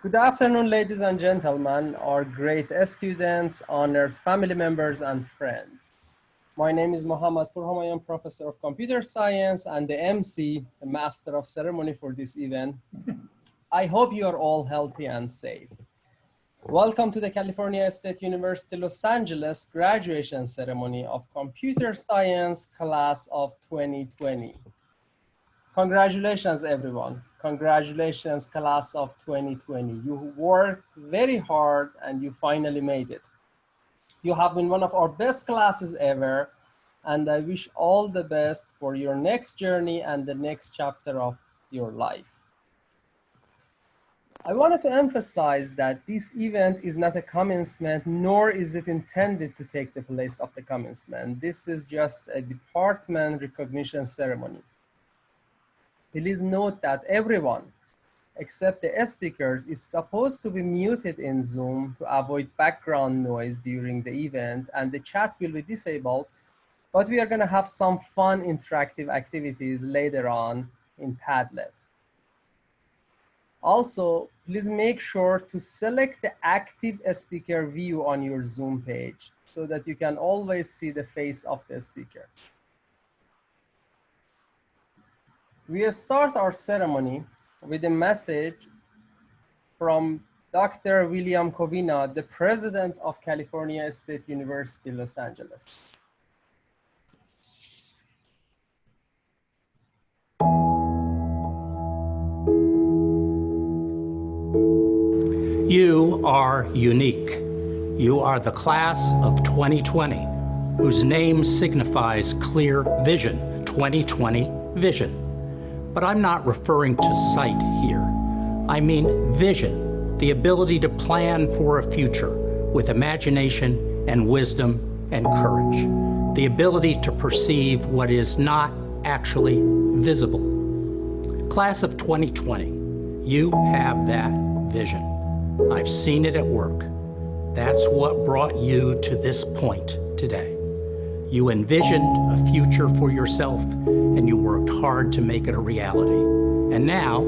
Good afternoon, ladies and gentlemen, our great students, honored family members, and friends. My name is Mohamed Ravi. I am Professor of Computer Science and the MC, the Master of Ceremony for this event. I hope you are all healthy and safe. Welcome to the California State University, Los Angeles graduation ceremony of Computer Science class of 2020. Congratulations, everyone. Congratulations, class of 2020. You worked very hard and you finally made it. You have been one of our best classes ever, and I wish all the best for your next journey and the next chapter of your life. I wanted to emphasize that this event is not a commencement, nor is it intended to take the place of the commencement. This is just a department recognition ceremony. Please note that everyone, except the speakers, is supposed to be muted in Zoom to avoid background noise during the event, and the chat will be disabled, but we are going to have some fun interactive activities later on in Padlet. Also, please make sure to select the active speaker view on your Zoom page so that you can always see the face of the speaker. We start our ceremony with a message from Dr. William Covina, the president of California State University, Los Angeles. You are unique. You are the class of 2020, whose name signifies clear vision, 2020 vision. But I'm not referring to sight here. I mean vision, the ability to plan for a future with imagination and wisdom and courage, the ability to perceive what is not actually visible. Class of 2020, you have that vision. I've seen it at work. That's what brought you to this point today. You envisioned a future for yourself and you worked hard to make it a reality. And now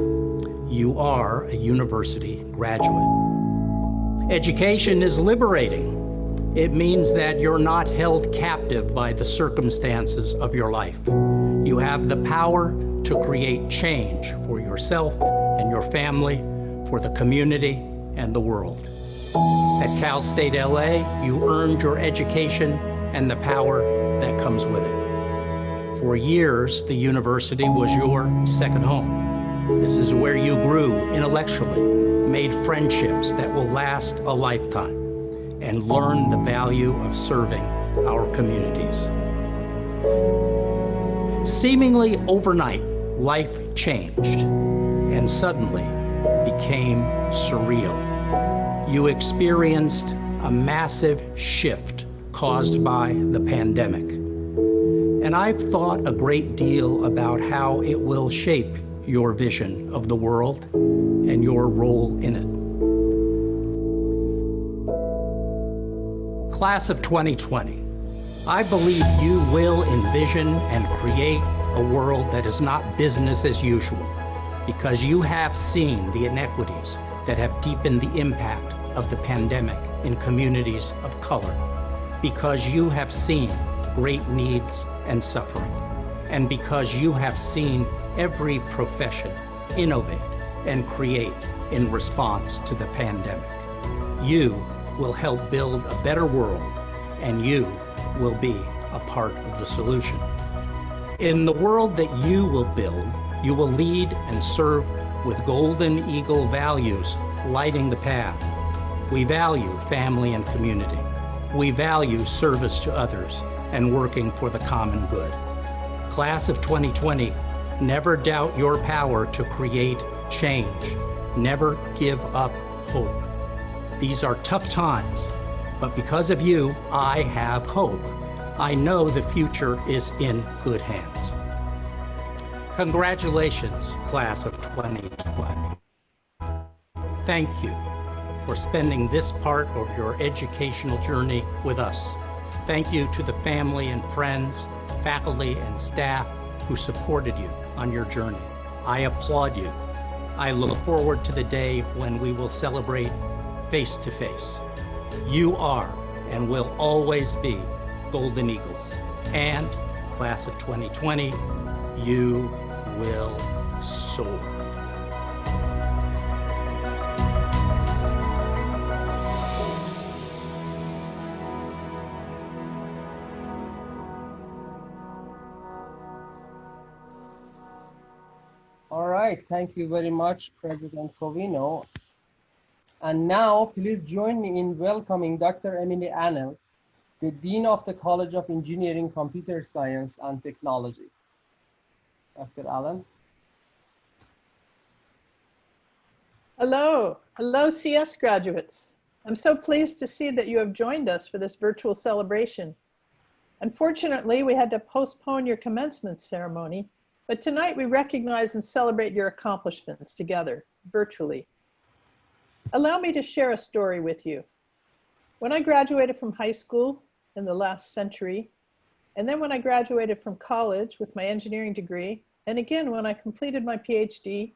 you are a university graduate. Education is liberating. It means that you're not held captive by the circumstances of your life. You have the power to create change for yourself and your family, for the community and the world. At Cal State LA, you earned your education and the power that comes with it. For years, the university was your second home. This is where you grew intellectually, made friendships that will last a lifetime, and learned the value of serving our communities. Seemingly overnight, life changed and suddenly became surreal. You experienced a massive shift caused by the pandemic. And I've thought a great deal about how it will shape your vision of the world and your role in it. Class of 2020, I believe you will envision and create a world that is not business as usual, because you have seen the inequities that have deepened the impact of the pandemic in communities of color, because you have seen great needs and suffering, and because you have seen every profession innovate and create in response to the pandemic. You will help build a better world, and you will be a part of the solution. In the world that you will build, you will lead and serve with golden eagle values lighting the path. We value family and community. We value service to others and working for the common good. Class of 2020, never doubt your power to create change. Never give up hope. These are tough times, but because of you, I have hope. I know the future is in good hands. Congratulations, class of 2020. Thank you for spending this part of your educational journey with us. Thank you to the family and friends, faculty and staff who supported you on your journey. I applaud you. I look forward to the day when we will celebrate face to face. You are and will always be Golden Eagles. And, class of 2020, you will soar. All right, thank you very much, President Covino. And now, please join me in welcoming Dr. Emily Anel, the Dean of the College of Engineering, Computer Science, and Technology. Dr. Allen. Hello, CS graduates. I'm so pleased to see that you have joined us for this virtual celebration. Unfortunately, we had to postpone your commencement ceremony, but tonight we recognize and celebrate your accomplishments together, virtually. Allow me to share a story with you. When I graduated from high school in the last century, and then when I graduated from college with my engineering degree, and again when I completed my PhD,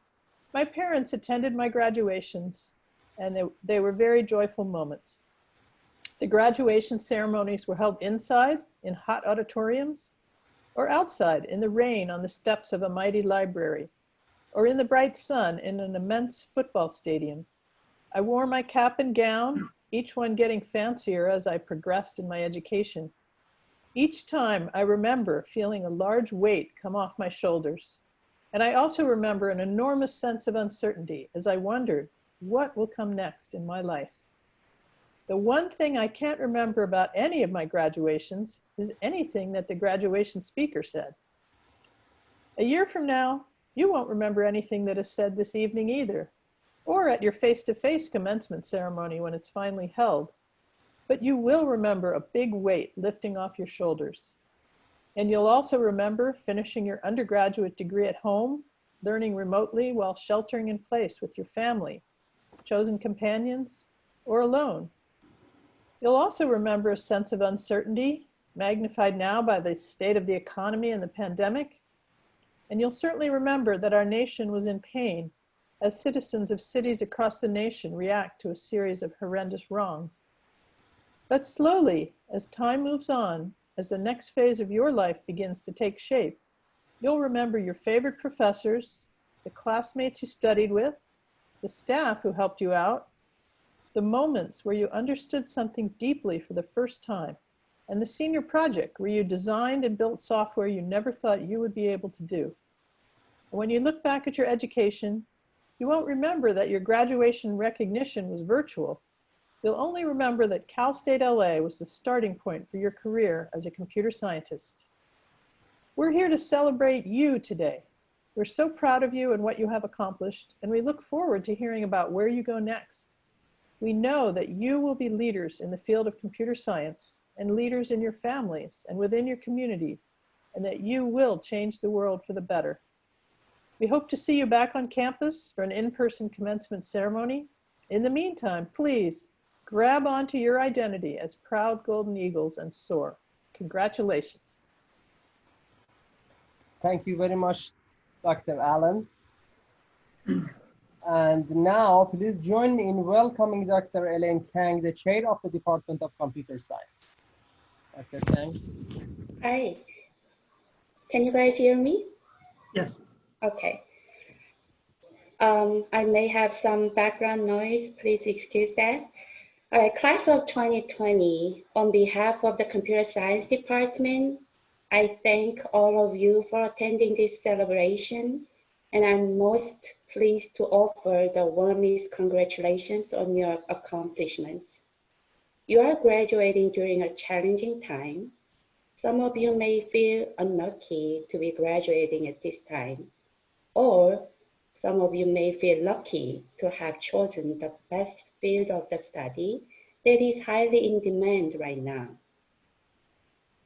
my parents attended my graduations, and they were very joyful moments. The graduation ceremonies were held inside in hot auditoriums, or outside in the rain on the steps of a mighty library, or in the bright sun in an immense football stadium. I wore my cap and gown, each one getting fancier as I progressed in my education. Each time I remember feeling a large weight come off my shoulders. And I also remember an enormous sense of uncertainty as I wondered, what will come next in my life? The one thing I can't remember about any of my graduations is anything that the graduation speaker said. A year from now, you won't remember anything that is said this evening either, or at your face-to-face commencement ceremony when it's finally held. But you will remember a big weight lifting off your shoulders. And you'll also remember finishing your undergraduate degree at home, learning remotely while sheltering in place with your family, chosen companions, or alone. You'll also remember a sense of uncertainty, magnified now by the state of the economy and the pandemic. And you'll certainly remember that our nation was in pain as citizens of cities across the nation react to a series of horrendous wrongs. But slowly, as time moves on, as the next phase of your life begins to take shape, you'll remember your favorite professors, the classmates you studied with, the staff who helped you out, the moments where you understood something deeply for the first time, and the senior project where you designed and built software you never thought you would be able to do. And when you look back at your education, you won't remember that your graduation recognition was virtual. You'll only remember that Cal State LA was the starting point for your career as a computer scientist. We're here to celebrate you today. We're so proud of you and what you have accomplished, and we look forward to hearing about where you go next. We know that you will be leaders in the field of computer science and leaders in your families and within your communities, and that you will change the world for the better. We hope to see you back on campus for an in-person commencement ceremony. In the meantime, please grab onto your identity as proud Golden Eagles and soar. Congratulations. Thank you very much, Dr. Allen. And now, please join me in welcoming Dr. Elaine Kang, the chair of the Department of Computer Science. Dr. Kang. Hi. Can you guys hear me? Yes. Okay. I may have some background noise. Please excuse that. All right, class of 2020, on behalf of the Computer Science Department, I thank all of you for attending this celebration, and I'm most pleased to offer the warmest congratulations on your accomplishments. You are graduating during a challenging time. Some of you may feel unlucky to be graduating at this time, or some of you may feel lucky to have chosen the best field of the study that is highly in demand right now.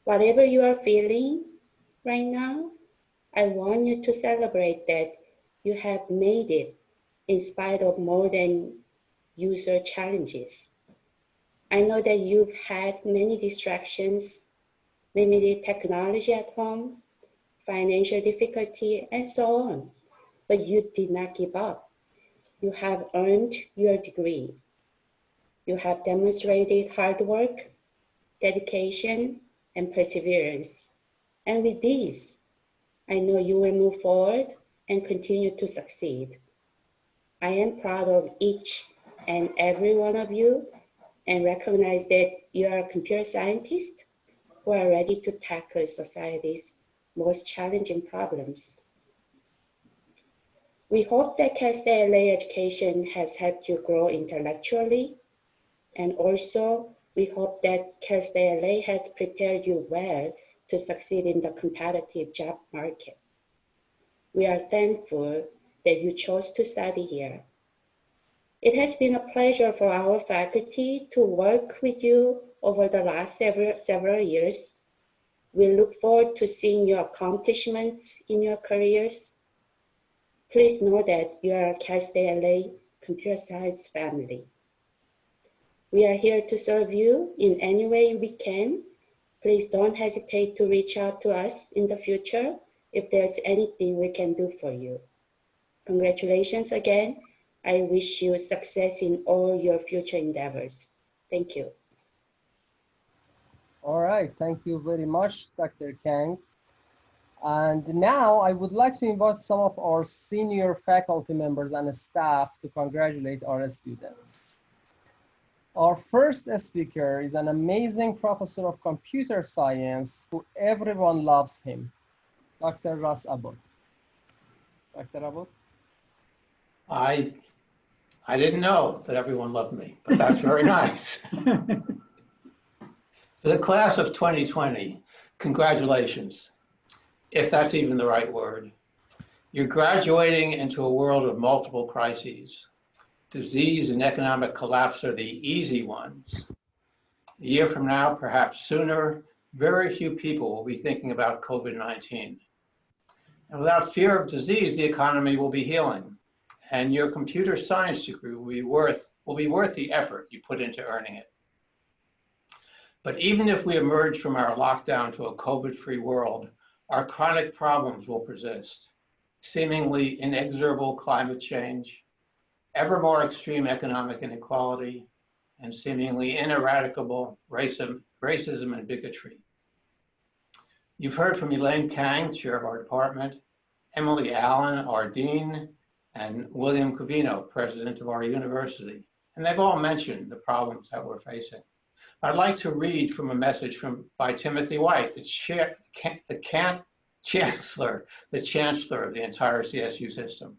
Whatever you are feeling right now, I want you to celebrate that you have made it in spite of more than usual challenges. I know that you've had many distractions, limited technology at home, financial difficulty, and so on. But you did not give up. You have earned your degree. You have demonstrated hard work, dedication, and perseverance. And with this, I know you will move forward and continue to succeed. I am proud of each and every one of you and recognize that you are computer scientists who are ready to tackle society's most challenging problems. We hope that CAST-LA education has helped you grow intellectually, and also we hope that CAST-LA has prepared you well to succeed in the competitive job market. We are thankful that you chose to study here. It has been a pleasure for our faculty to work with you over the last several years. We look forward to seeing your accomplishments in your careers. Please know that you are a CAST-LA computer science family. We are here to serve you in any way we can. Please don't hesitate to reach out to us in the future if there's anything we can do for you. Congratulations again. I wish you success in all your future endeavors. Thank you. All right, thank you very much, Dr. Kang. And now I would like to invite some of our senior faculty members and staff to congratulate our students. Our first speaker is an amazing professor of computer science who everyone loves him, Dr. Raj Abbott. Dr. Abbott? I didn't know that everyone loved me, but that's very nice. For the class of 2020, congratulations, if that's even the right word. You're graduating into a world of multiple crises. Disease and economic collapse are the easy ones. A year from now, perhaps sooner, very few people will be thinking about COVID-19. And without fear of disease, the economy will be healing. And your computer science degree will be worth the effort you put into earning it. But even if we emerge from our lockdown to a COVID-free world, our chronic problems will persist. Seemingly inexorable climate change, ever more extreme economic inequality, and seemingly ineradicable racism and bigotry. You've heard from Elaine Kang, chair of our department, Emily Allen, our dean, and William Covino, president of our university. And they've all mentioned the problems that we're facing. I'd like to read from a message by Timothy White, the chancellor of the entire CSU system.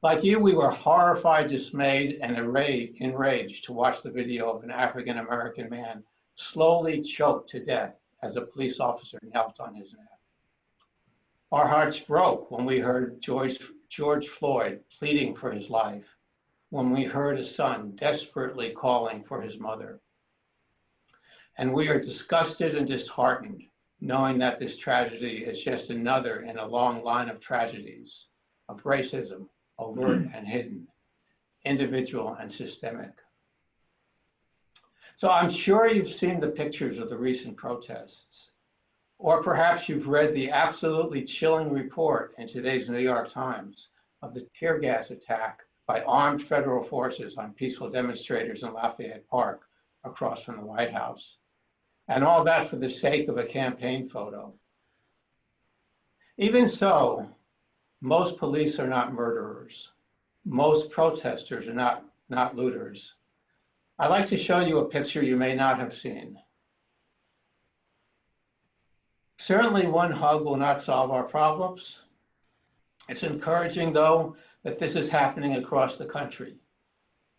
Like you, we were horrified, dismayed, and enraged to watch the video of an African-American man slowly choked to death as a police officer knelt on his neck. Our hearts broke when we heard George Floyd pleading for his life, when we heard a son desperately calling for his mother. And we are disgusted and disheartened knowing that this tragedy is just another in a long line of tragedies of racism, overt and hidden, individual and systemic. So I'm sure you've seen the pictures of the recent protests, or perhaps you've read the absolutely chilling report in today's New York Times of the tear gas attack by armed federal forces on peaceful demonstrators in Lafayette Park across from the White House. And all that for the sake of a campaign photo. Even so, most police are not murderers. Most protesters are not looters. I'd like to show you a picture you may not have seen. Certainly one hug will not solve our problems. It's encouraging, though, that this is happening across the country.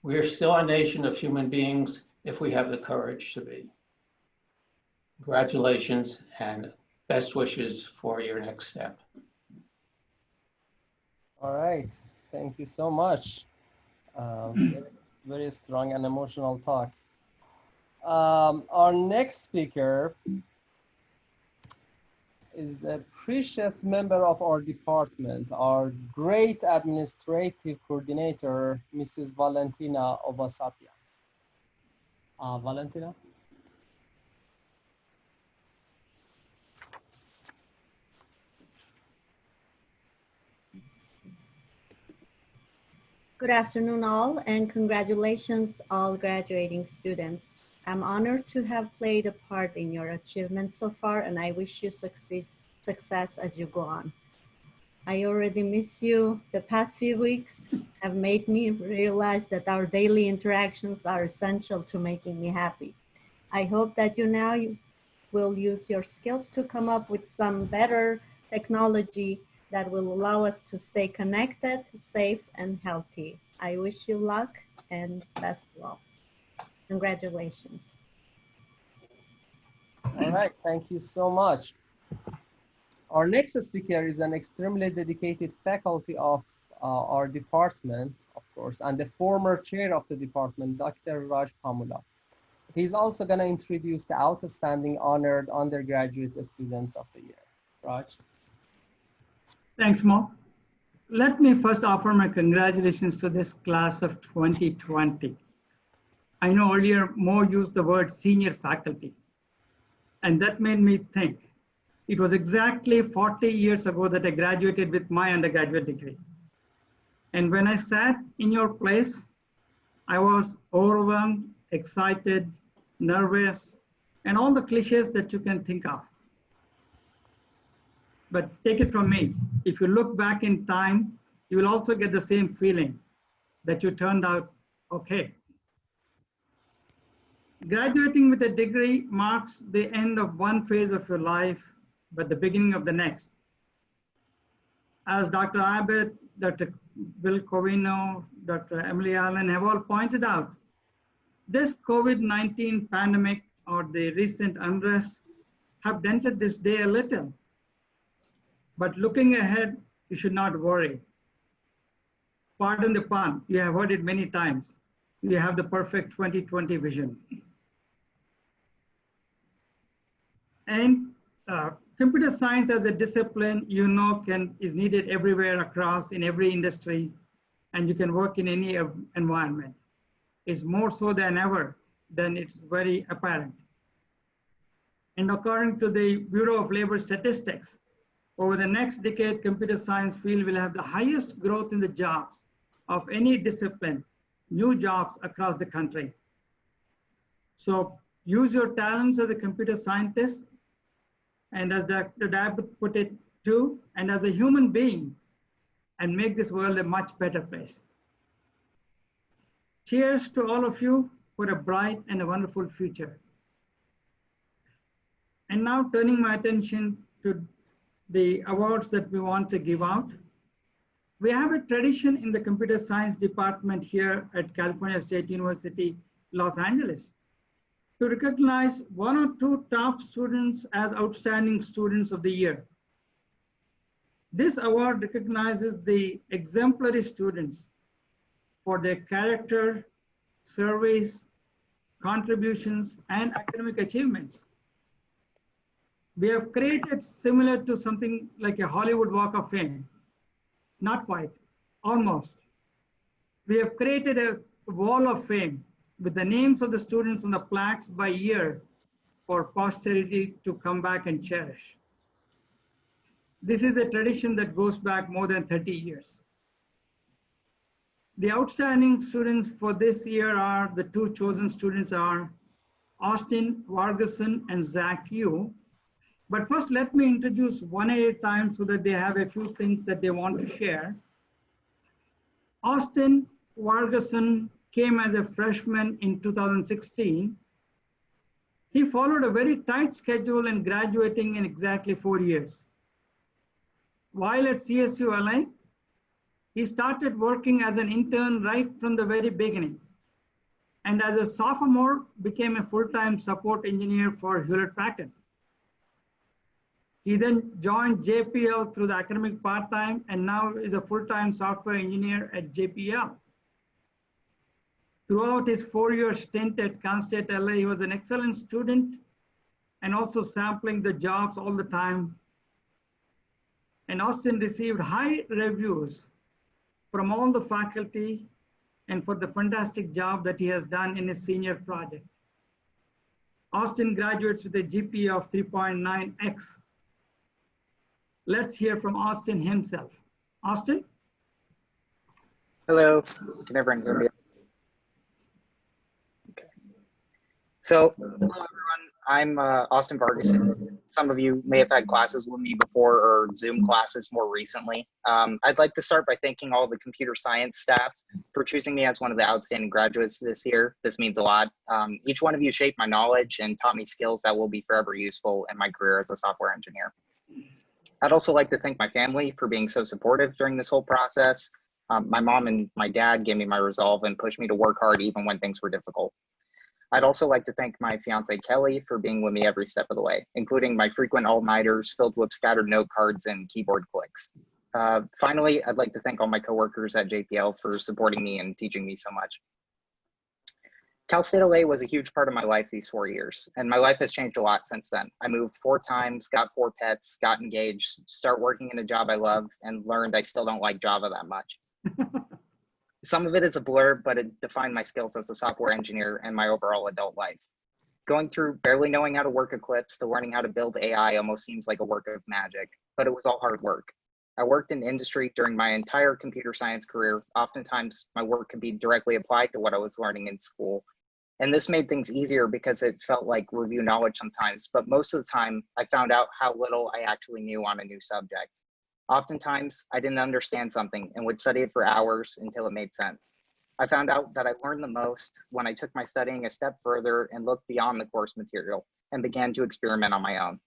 We are still a nation of human beings if we have the courage to be. Congratulations and best wishes for your next step. All right, thank you so much. Very, very strong and emotional talk. Our next speaker is the precious member of our department, our great administrative coordinator, Mrs. Valentina Obasapia. Valentina? Good afternoon all, and congratulations all graduating students. I'm honored to have played a part in your achievements so far, and I wish you success as you go on. I already miss you. The past few weeks have made me realize that our daily interactions are essential to making me happy. I hope that you will use your skills to come up with some better technology that will allow us to stay connected, safe, and healthy. I wish you luck and best of luck. Congratulations. All right, thank you so much. Our next speaker is an extremely dedicated faculty of our department, of course, and the former chair of the department, Dr. Raj Pamula. He's also going to introduce the outstanding honored undergraduate students of the year. Raj. Thanks, Mo. Let me first offer my congratulations to this class of 2020. I know earlier Mo used the word senior faculty, and that made me think. It was exactly 40 years ago that I graduated with my undergraduate degree. And when I sat in your place, I was overwhelmed, excited, nervous, and all the cliches that you can think of. But take it from me, if you look back in time, you will also get the same feeling that you turned out okay. Graduating with a degree marks the end of one phase of your life, but the beginning of the next. As Dr. Abbott, Dr. Bill Covino, Dr. Emily Allen have all pointed out, this COVID-19 pandemic or the recent unrest have dented this day a little. But looking ahead, you should not worry. Pardon the pun, you have heard it many times. You have the perfect 2020 vision. And computer science as a discipline, you know, is needed everywhere across in every industry, and you can work in any environment. It's more so than ever, then it's very apparent. And according to the Bureau of Labor Statistics, over the next decade, computer science field will have the highest growth in the jobs of any discipline, new jobs across the country. So use your talents as a computer scientist, and as Dr. Abbott put it too, and as a human being, and make this world a much better place. Cheers to all of you for a bright and a wonderful future. And now turning my attention to the awards that we want to give out. We have a tradition in the computer science department here at California State University, Los Angeles, to recognize one or two top students as outstanding students of the year. This award recognizes the exemplary students for their character, service, contributions, and academic achievements. We have created similar to something like a Hollywood Walk of Fame. Not quite, almost. We have created a wall of fame with the names of the students on the plaques by year for posterity to come back and cherish. This is a tradition that goes back more than 30 years. The outstanding students for this year are, the two chosen students are Austin Vargason and Zach Yu. But first, let me introduce one at a time so that they have a few things that they want to share. Austin Vargason came as a freshman in 2016. He followed a very tight schedule and graduating in exactly 4 years. While at CSU LA, he started working as an intern right from the very beginning. And as a sophomore, became a full-time support engineer for Hewlett-Packard. He then joined JPL through the academic part-time and now is a full-time software engineer at JPL. Throughout his 4-year stint at Cal State LA, he was an excellent student and also sampling the jobs all the time. And Austin received high reviews from all the faculty and for the fantastic job that he has done in his senior project. Austin graduates with a GPA of 3.9x. Let's hear from Austin himself. Austin? Hello, can everyone hear me? Okay. So, hello everyone, I'm Austin Parkerson. Some of you may have had classes with me before or Zoom classes more recently. I'd like to start by thanking all the computer science staff for choosing me as one of the outstanding graduates this year. This means a lot. Each one of you shaped my knowledge and taught me skills that will be forever useful in my career as a software engineer. I'd also like to thank my family for being so supportive during this whole process. My mom and my dad gave me my resolve and pushed me to work hard even when things were difficult. I'd also like to thank my fiance Kelly for being with me every step of the way, including my frequent all-nighters filled with scattered note cards and keyboard clicks. Finally, I'd like to thank all my coworkers at JPL for supporting me and teaching me so much. Cal State LA was a huge part of my life these 4 years, and my life has changed a lot since then. I moved 4 times, got 4 pets, got engaged, started working in a job I love, and learned I still don't like Java that much. Some of it is a blur, but it defined my skills as a software engineer and my overall adult life. Going through barely knowing how to work Eclipse to learning how to build AI almost seems like a work of magic, but it was all hard work. I worked in industry during my entire computer science career. Oftentimes, my work could be directly applied to what I was learning in school. And this made things easier because it felt like review knowledge sometimes, but most of the time, I found out how little I actually knew on a new subject. Oftentimes, I didn't understand something and would study it for hours until it made sense. I found out that I learned the most when I took my studying a step further and looked beyond the course material and began to experiment on my own.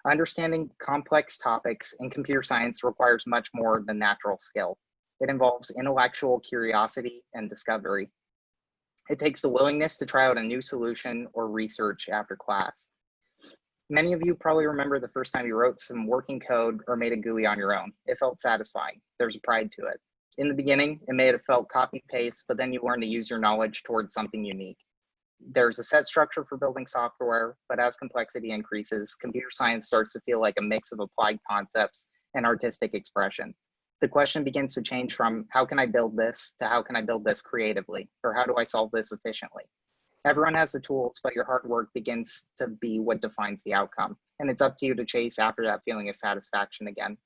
Understanding complex topics in computer science requires much more than natural skill. It involves intellectual curiosity and discovery. It takes the willingness to try out a new solution or research after class. Many of you probably remember the first time you wrote some working code or made a GUI on your own. It felt satisfying. There's a pride to it. In the beginning, it may have felt copy-paste, but then you learn to use your knowledge towards something unique. There's a set structure for building software, but as complexity increases, computer science starts to feel like a mix of applied concepts and artistic expression. The question begins to change from how can I build this to how can I build this creatively, or how do I solve this efficiently? Everyone has the tools, but your hard work begins to be what defines the outcome. And it's up to you to chase after that feeling of satisfaction again.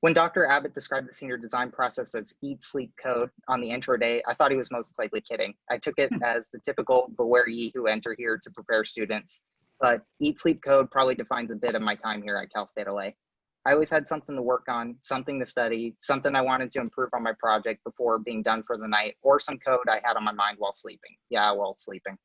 When Dr. Abbott described the senior design process as eat, sleep, code on the intro day, I thought he was most likely kidding. I took it as the typical beware ye who enter here to prepare students, but eat, sleep, code probably defines a bit of my time here at Cal State LA. I always had something to work on, something to study, something I wanted to improve on my project before being done for the night, or some code I had on my mind while sleeping. Yeah, while sleeping.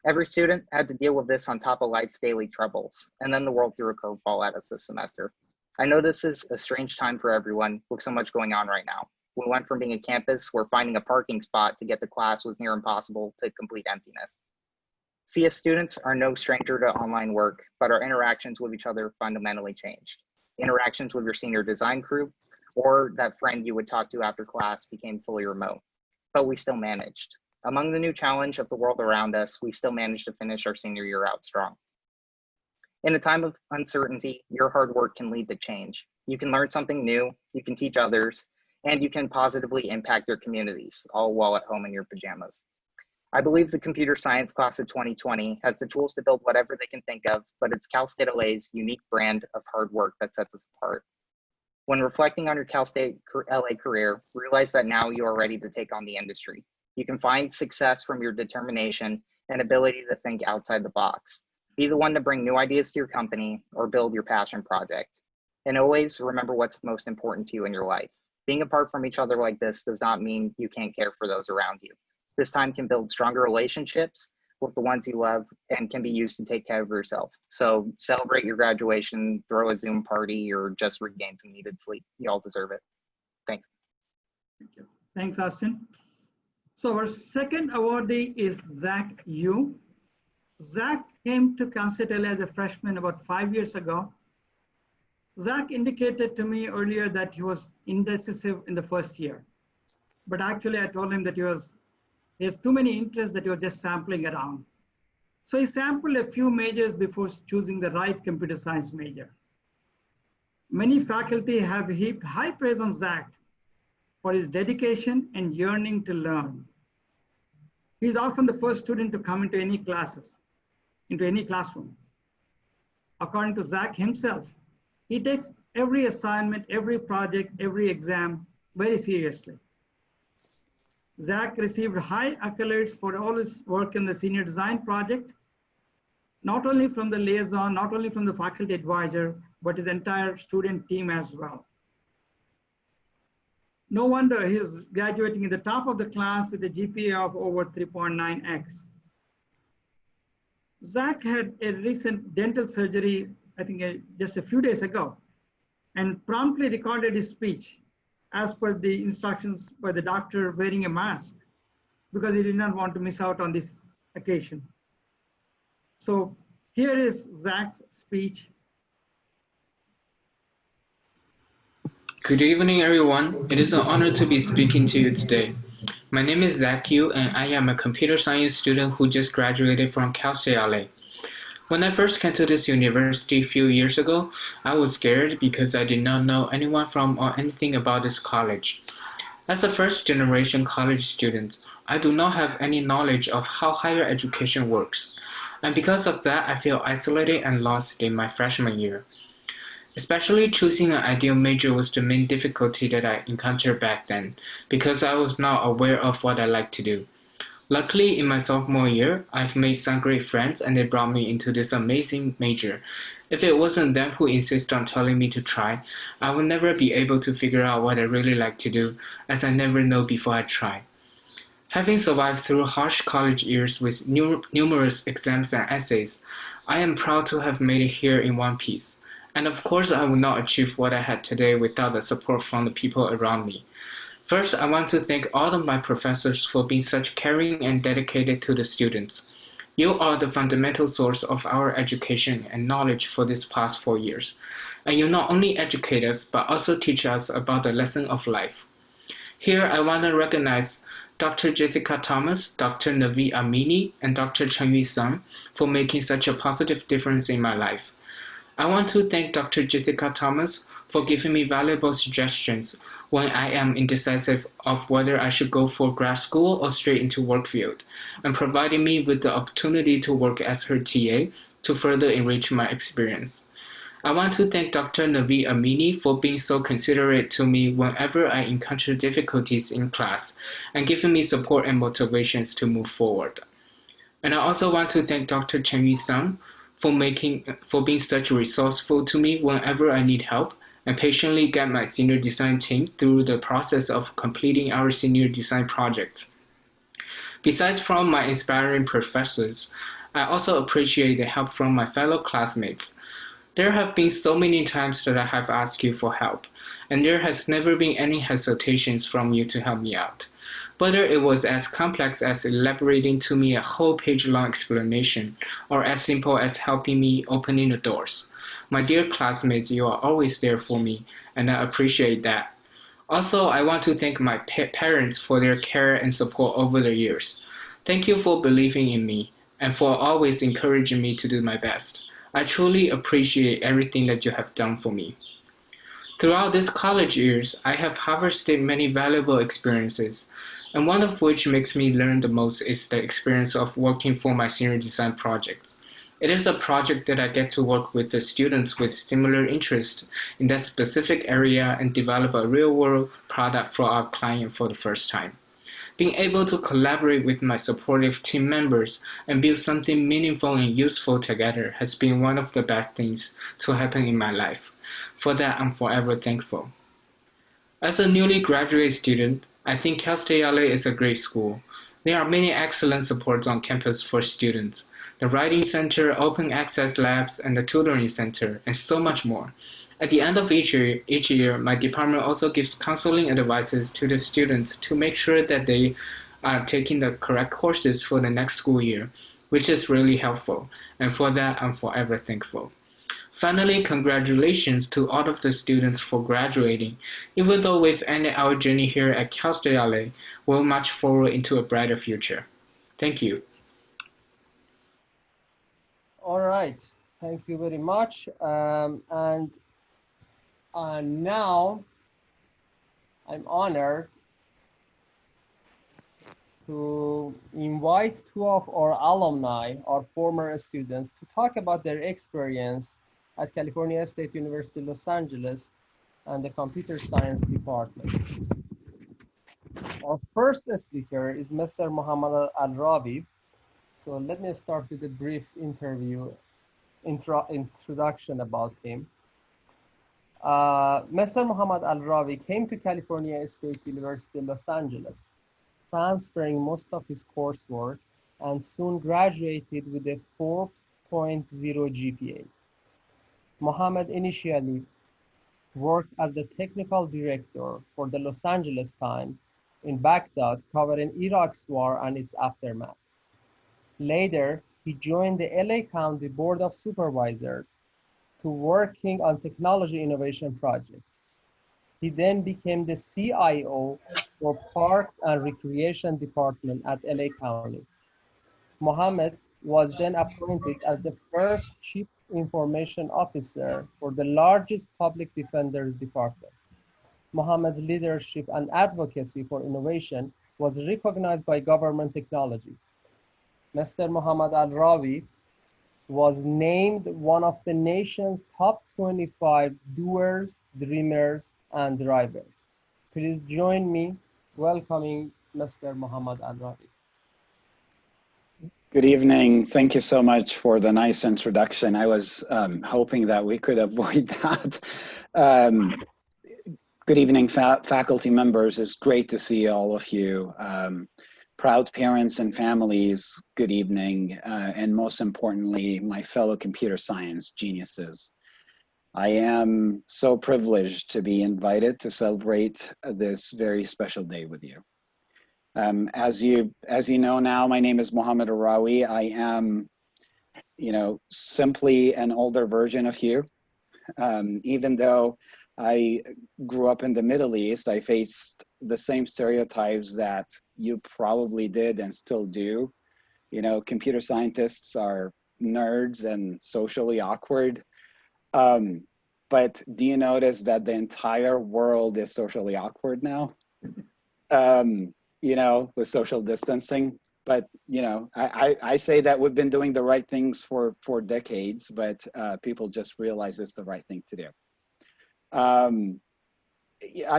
Every student had to deal with this on top of life's daily troubles, and then the world threw a curveball at us this semester. I know this is a strange time for everyone with so much going on right now. We went from being a campus where finding a parking spot to get to class was near impossible to complete emptiness. CS students are no stranger to online work, but our interactions with each other fundamentally changed. Interactions with your senior design crew or that friend you would talk to after class became fully remote, but we still managed. Among the new challenge of the world around us, we still managed to finish our senior year out strong. In a time of uncertainty, your hard work can lead to change. You can learn something new, you can teach others, and you can positively impact your communities, all while at home in your pajamas. I believe the computer science class of 2020 has the tools to build whatever they can think of, but it's Cal State LA's unique brand of hard work that sets us apart. When reflecting on your Cal State LA career, realize that now you are ready to take on the industry. You can find success from your determination and ability to think outside the box. Be the one to bring new ideas to your company or build your passion project. And always remember what's most important to you in your life. Being apart from each other like this does not mean you can't care for those around you. This time can build stronger relationships with the ones you love and can be used to take care of yourself. So celebrate your graduation, throw a Zoom party, or just regain some needed sleep. You all deserve it. Thanks. Thank you. Thanks, Austin. So our second awardee is Zach Yu. Zach came to Cal State LA as a freshman about 5 years ago. Zach indicated to me earlier that he was indecisive in the first year. But actually I told him that he has too many interests that he was just sampling around. So he sampled a few majors before choosing the right computer science major. Many faculty have heaped high praise on Zach for his dedication and yearning to learn. He's often the first student to come into any classroom. According to Zach himself, he takes every assignment, every project, every exam very seriously. Zach received high accolades for all his work in the senior design project, not only from the liaison, not only from the faculty advisor, but his entire student team as well. No wonder he was graduating in the top of the class with a GPA of over 3.9x. Zach had a recent dental surgery, I think just a few days ago, and promptly recorded his speech as per the instructions by the doctor, wearing a mask, because he did not want to miss out on this occasion. So here is Zach's speech. Good evening, everyone. It is an honor to be speaking to you today. My name is Zach Yu, and I am a computer science student who just graduated from Cal State LA. When I first came to this university a few years ago, I was scared because I did not know anyone from or anything about this college. As a first-generation college student, I do not have any knowledge of how higher education works, and because of that, I feel isolated and lost in my freshman year. Especially choosing an ideal major was the main difficulty that I encountered back then, because I was not aware of what I like to do. Luckily, in my sophomore year, I've made some great friends and they brought me into this amazing major. If it wasn't them who insisted on telling me to try, I would never be able to figure out what I really like to do, as I never know before I try. Having survived through harsh college years with numerous exams and essays, I am proud to have made it here in one piece. And of course, I would not achieve what I had today without the support from the people around me. First, I want to thank all of my professors for being such caring and dedicated to the students. You are the fundamental source of our education and knowledge for this past 4 years. And you not only educate us, but also teach us about the lesson of life. Here, I want to recognize Dr. Jessica Thomas, Dr. Navid Amini, and Dr. Chen-Yu Sun for making such a positive difference in my life. I want to thank Dr. Jessica Thomas for giving me valuable suggestions when I am indecisive of whether I should go for grad school or straight into work field, and providing me with the opportunity to work as her TA to further enrich my experience. I want to thank Dr. Navid Amini for being so considerate to me whenever I encounter difficulties in class and giving me support and motivations to move forward. And I also want to thank Dr. Chen-Yu Sun for being such resourceful to me whenever I need help, and patiently guide my senior design team through the process of completing our senior design project. Besides from my inspiring professors, I also appreciate the help from my fellow classmates. There have been so many times that I have asked you for help, and there has never been any hesitations from you to help me out. Whether it was as complex as elaborating to me a whole page-long explanation, or as simple as helping me opening the doors. My dear classmates, you are always there for me, and I appreciate that. Also, I want to thank my parents for their care and support over the years. Thank you for believing in me, and for always encouraging me to do my best. I truly appreciate everything that you have done for me. Throughout these college years, I have harvested many valuable experiences, and one of which makes me learn the most is the experience of working for my senior design projects. It is a project that I get to work with the students with similar interests in that specific area and develop a real-world product for our client for the first time. Being able to collaborate with my supportive team members and build something meaningful and useful together has been one of the best things to happen in my life. For that, I'm forever thankful. As a newly graduate student, I think Cal State LA is a great school. There are many excellent supports on campus for students. The Writing Center, Open Access Labs, and the Tutoring Center, and so much more. At the end of each year, my department also gives counseling advices to the students to make sure that they are taking the correct courses for the next school year, which is really helpful, and for that I'm forever thankful. Finally, congratulations to all of the students for graduating. Even though we've ended our journey here at Cal State LA, we'll march forward into a brighter future. Thank you. All right, thank you very much. And now I'm honored to invite two of our alumni, our former students, to talk about their experience at California State University, Los Angeles, and the Computer Science Department. Our first speaker is Mr. Mohamed Ravi. So let me start with a brief introduction about him. Mr. Mohamed Ravi came to California State University, Los Angeles, transferring most of his coursework and soon graduated with a 4.0 GPA. Mohamed initially worked as the technical director for the Los Angeles Times in Baghdad, covering Iraq's war and its aftermath. Later, he joined the LA County Board of Supervisors to working on technology innovation projects. He then became the CIO for Parks and Recreation Department at LA County. Mohamed was then appointed as the first Chief Information Officer for the largest public defender's department. Mohamed's leadership and advocacy for innovation was recognized by government technology. Mr. Mohamed Ravi was named one of the nation's top 25 doers, dreamers, and drivers. Please join me welcoming Mr. Mohamed Ravi. Good evening. Thank you so much for the nice introduction. I was hoping that we could avoid that. Good evening, faculty members. It's great to see all of you. Proud parents and families, good evening. And most importantly, my fellow computer science geniuses. I am so privileged to be invited to celebrate this very special day with you. As you know now, my name is Mohamed Ravi. I am, simply an older version of you. Even though I grew up in the Middle East, I faced the same stereotypes that you probably did and still do. Computer scientists are nerds and socially awkward. But do you notice that the entire world is socially awkward now? With social distancing. But, I say that we've been doing the right things for decades, but people just realize it's the right thing to do. I'm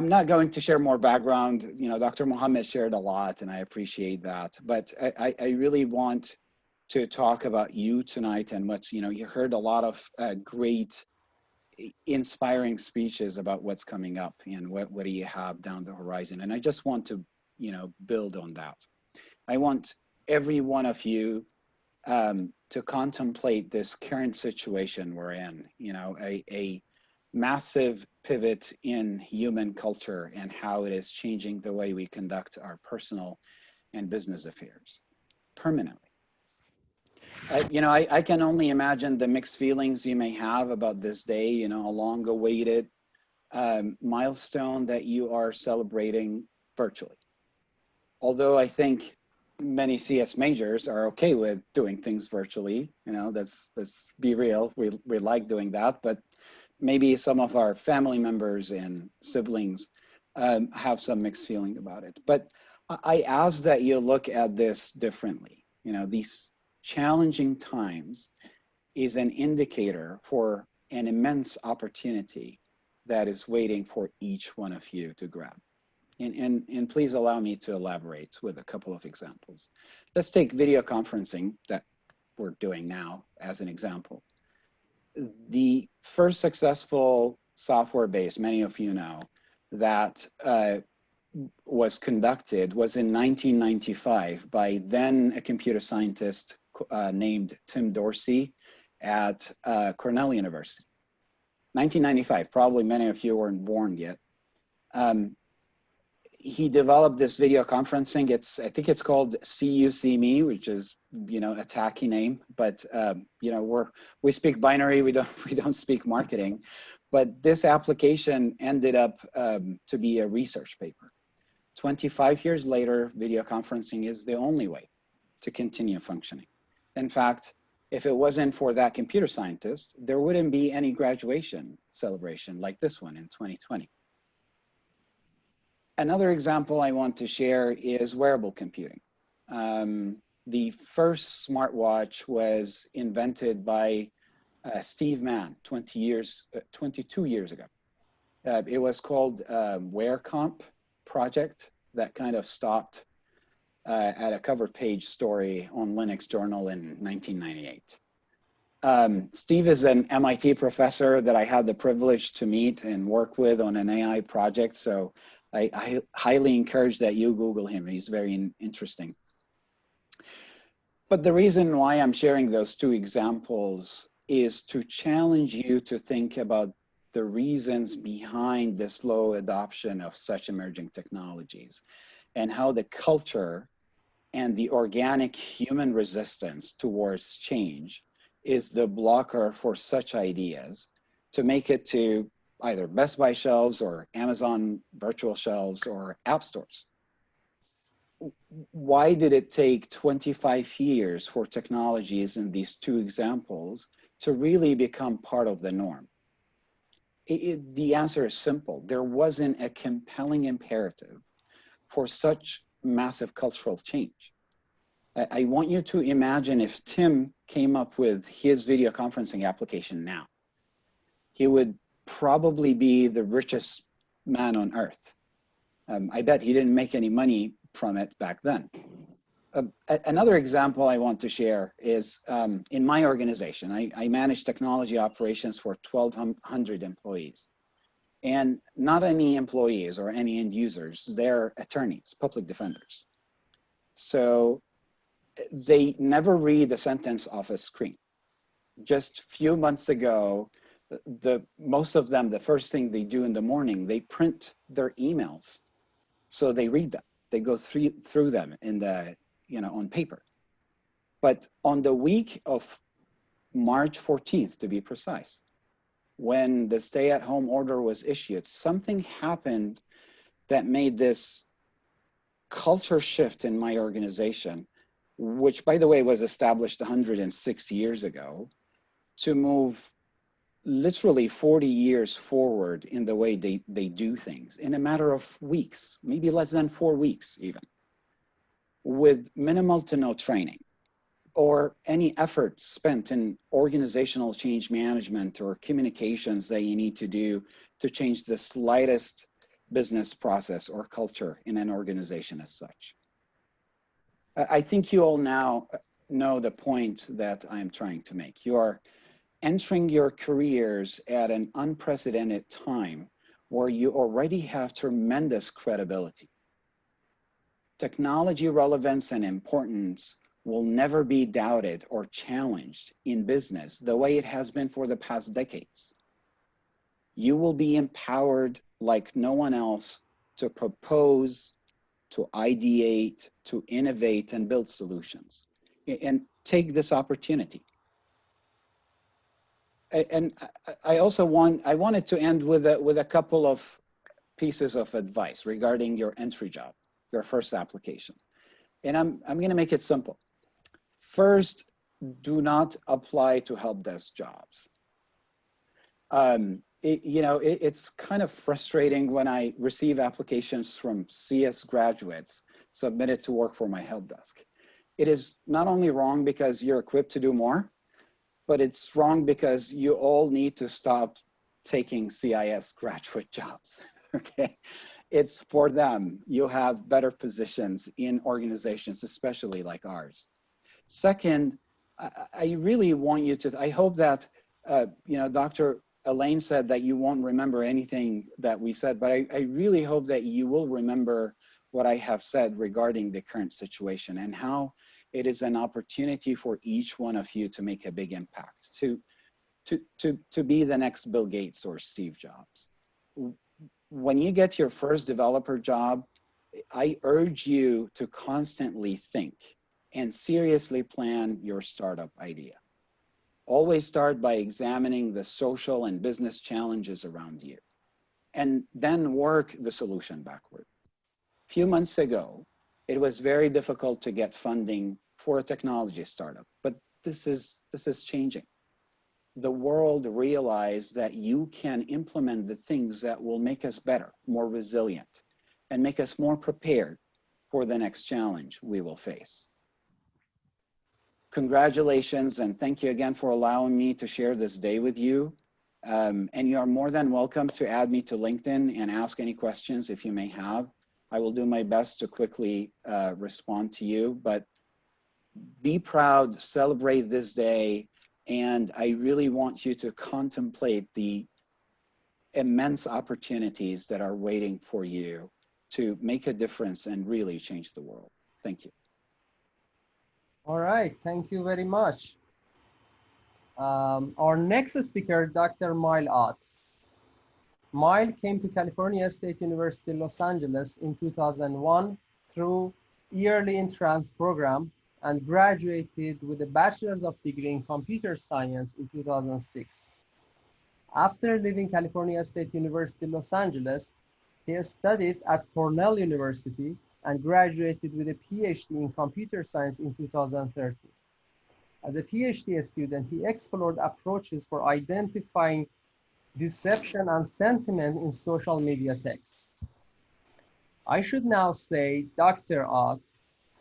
not going to share more background. Dr. Mohamed shared a lot, and I appreciate that. But I really want to talk about you tonight and what's, you heard a lot of great, inspiring speeches about what's coming up and what do you have down the horizon. And I just want to build on that. I want every one of you to contemplate this current situation we're in, a massive pivot in human culture and how it is changing the way we conduct our personal and business affairs permanently. I can only imagine the mixed feelings you may have about this day, a long-awaited milestone that you are celebrating virtually. Although I think many CS majors are okay with doing things virtually, let's be real, we like doing that, but maybe some of our family members and siblings have some mixed feeling about it. But I ask that you look at this differently. These challenging times is an indicator for an immense opportunity that is waiting for each one of you to grab. And please allow me to elaborate with a couple of examples. Let's take video conferencing that we're doing now as an example. The first successful software base, many of you know, that was conducted was in 1995 by then a computer scientist named Tim Dorsey at Cornell University. 1995, probably many of you weren't born yet. He developed this video conferencing. I think it's called See You See Me, which is, a tacky name, but we speak binary, we don't speak marketing. But this application ended up to be a research paper. 25 years later, video conferencing is the only way to continue functioning. In fact, if it wasn't for that computer scientist, there wouldn't be any graduation celebration like this one in 2020. Another example I want to share is wearable computing. The first smartwatch was invented by Steve Mann 22 years ago. It was called WearComp project. that kind of stopped at a cover page story on Linux Journal in 1998. Steve is an MIT professor that I had the privilege to meet and work with on an AI project. So I highly encourage that you Google him. He's very interesting. But the reason why I'm sharing those two examples is to challenge you to think about the reasons behind the slow adoption of such emerging technologies and how the culture and the organic human resistance towards change is the blocker for such ideas to make it to either Best Buy shelves or Amazon virtual shelves or app stores. Why did it take 25 years for technologies in these two examples to really become part of the norm? The answer is simple. There wasn't a compelling imperative for such massive cultural change. I want you to imagine if Tim came up with his video conferencing application now, he would probably be the richest man on earth. I bet he didn't make any money from it back then. Another example I want to share is in my organization. I manage technology operations for 1,200 employees. And not any employees or any end users, they're attorneys, public defenders. So they never read a sentence off a screen. Just a few months ago, most of them, the first thing they do in the morning, they print their emails. So they read them. They go through them in the, on paper. But on the week of March 14th, to be precise, when the stay-at-home order was issued, something happened that made this culture shift in my organization, which, by the way, was established 106 years ago, to move literally 40 years forward in the way they do things in a matter of weeks, maybe less than 4 weeks even, with minimal to no training or any effort spent in organizational change management or communications that you need to do to change the slightest business process or culture in an organization as such. I think you all now know the point that I'm trying to make. You are entering your careers at an unprecedented time where you already have tremendous credibility. Technology relevance and importance will never be doubted or challenged in business the way it has been for the past decades. You will be empowered like no one else to propose, to ideate, to innovate and build solutions. And take this opportunity. And I wanted to end with a couple of pieces of advice regarding your entry job, your first application. And I'm going to make it simple. First, do not apply to help desk jobs. It's kind of frustrating when I receive applications from CS graduates submitted to work for my help desk. It is not only wrong because you're equipped to do more, but it's wrong because you all need to stop taking CIS graduate jobs, okay? It's for them. You have better positions in organizations, especially like ours. Second, I really want you to, I hope that, Dr. Elaine said that you won't remember anything that we said, but I really hope that you will remember what I have said regarding the current situation and how it is an opportunity for each one of you to make a big impact, to be the next Bill Gates or Steve Jobs. When you get your first developer job, I urge you to constantly think and seriously plan your startup idea. Always start by examining the social and business challenges around you, and then work the solution backward. A few months ago, it was very difficult to get funding for a technology startup, but this is changing. The world realized that you can implement the things that will make us better, more resilient, and make us more prepared for the next challenge we will face. Congratulations, and thank you again for allowing me to share this day with you. And you are more than welcome to add me to LinkedIn and ask any questions if you may have. I will do my best to quickly respond to you, but be proud, celebrate this day, and I really want you to contemplate the immense opportunities that are waiting for you to make a difference and really change the world. Thank you. All right, thank you very much. Our next speaker, Dr. Mile Ott. Mile came to California State University, Los Angeles in 2001 through yearly entrance program and graduated with a bachelor's of degree in computer science in 2006. After leaving California State University, Los Angeles, he studied at Cornell University and graduated with a PhD in computer science in 2013. As a PhD student, he explored approaches for identifying deception and sentiment in social media text. I should now say Dr. Ott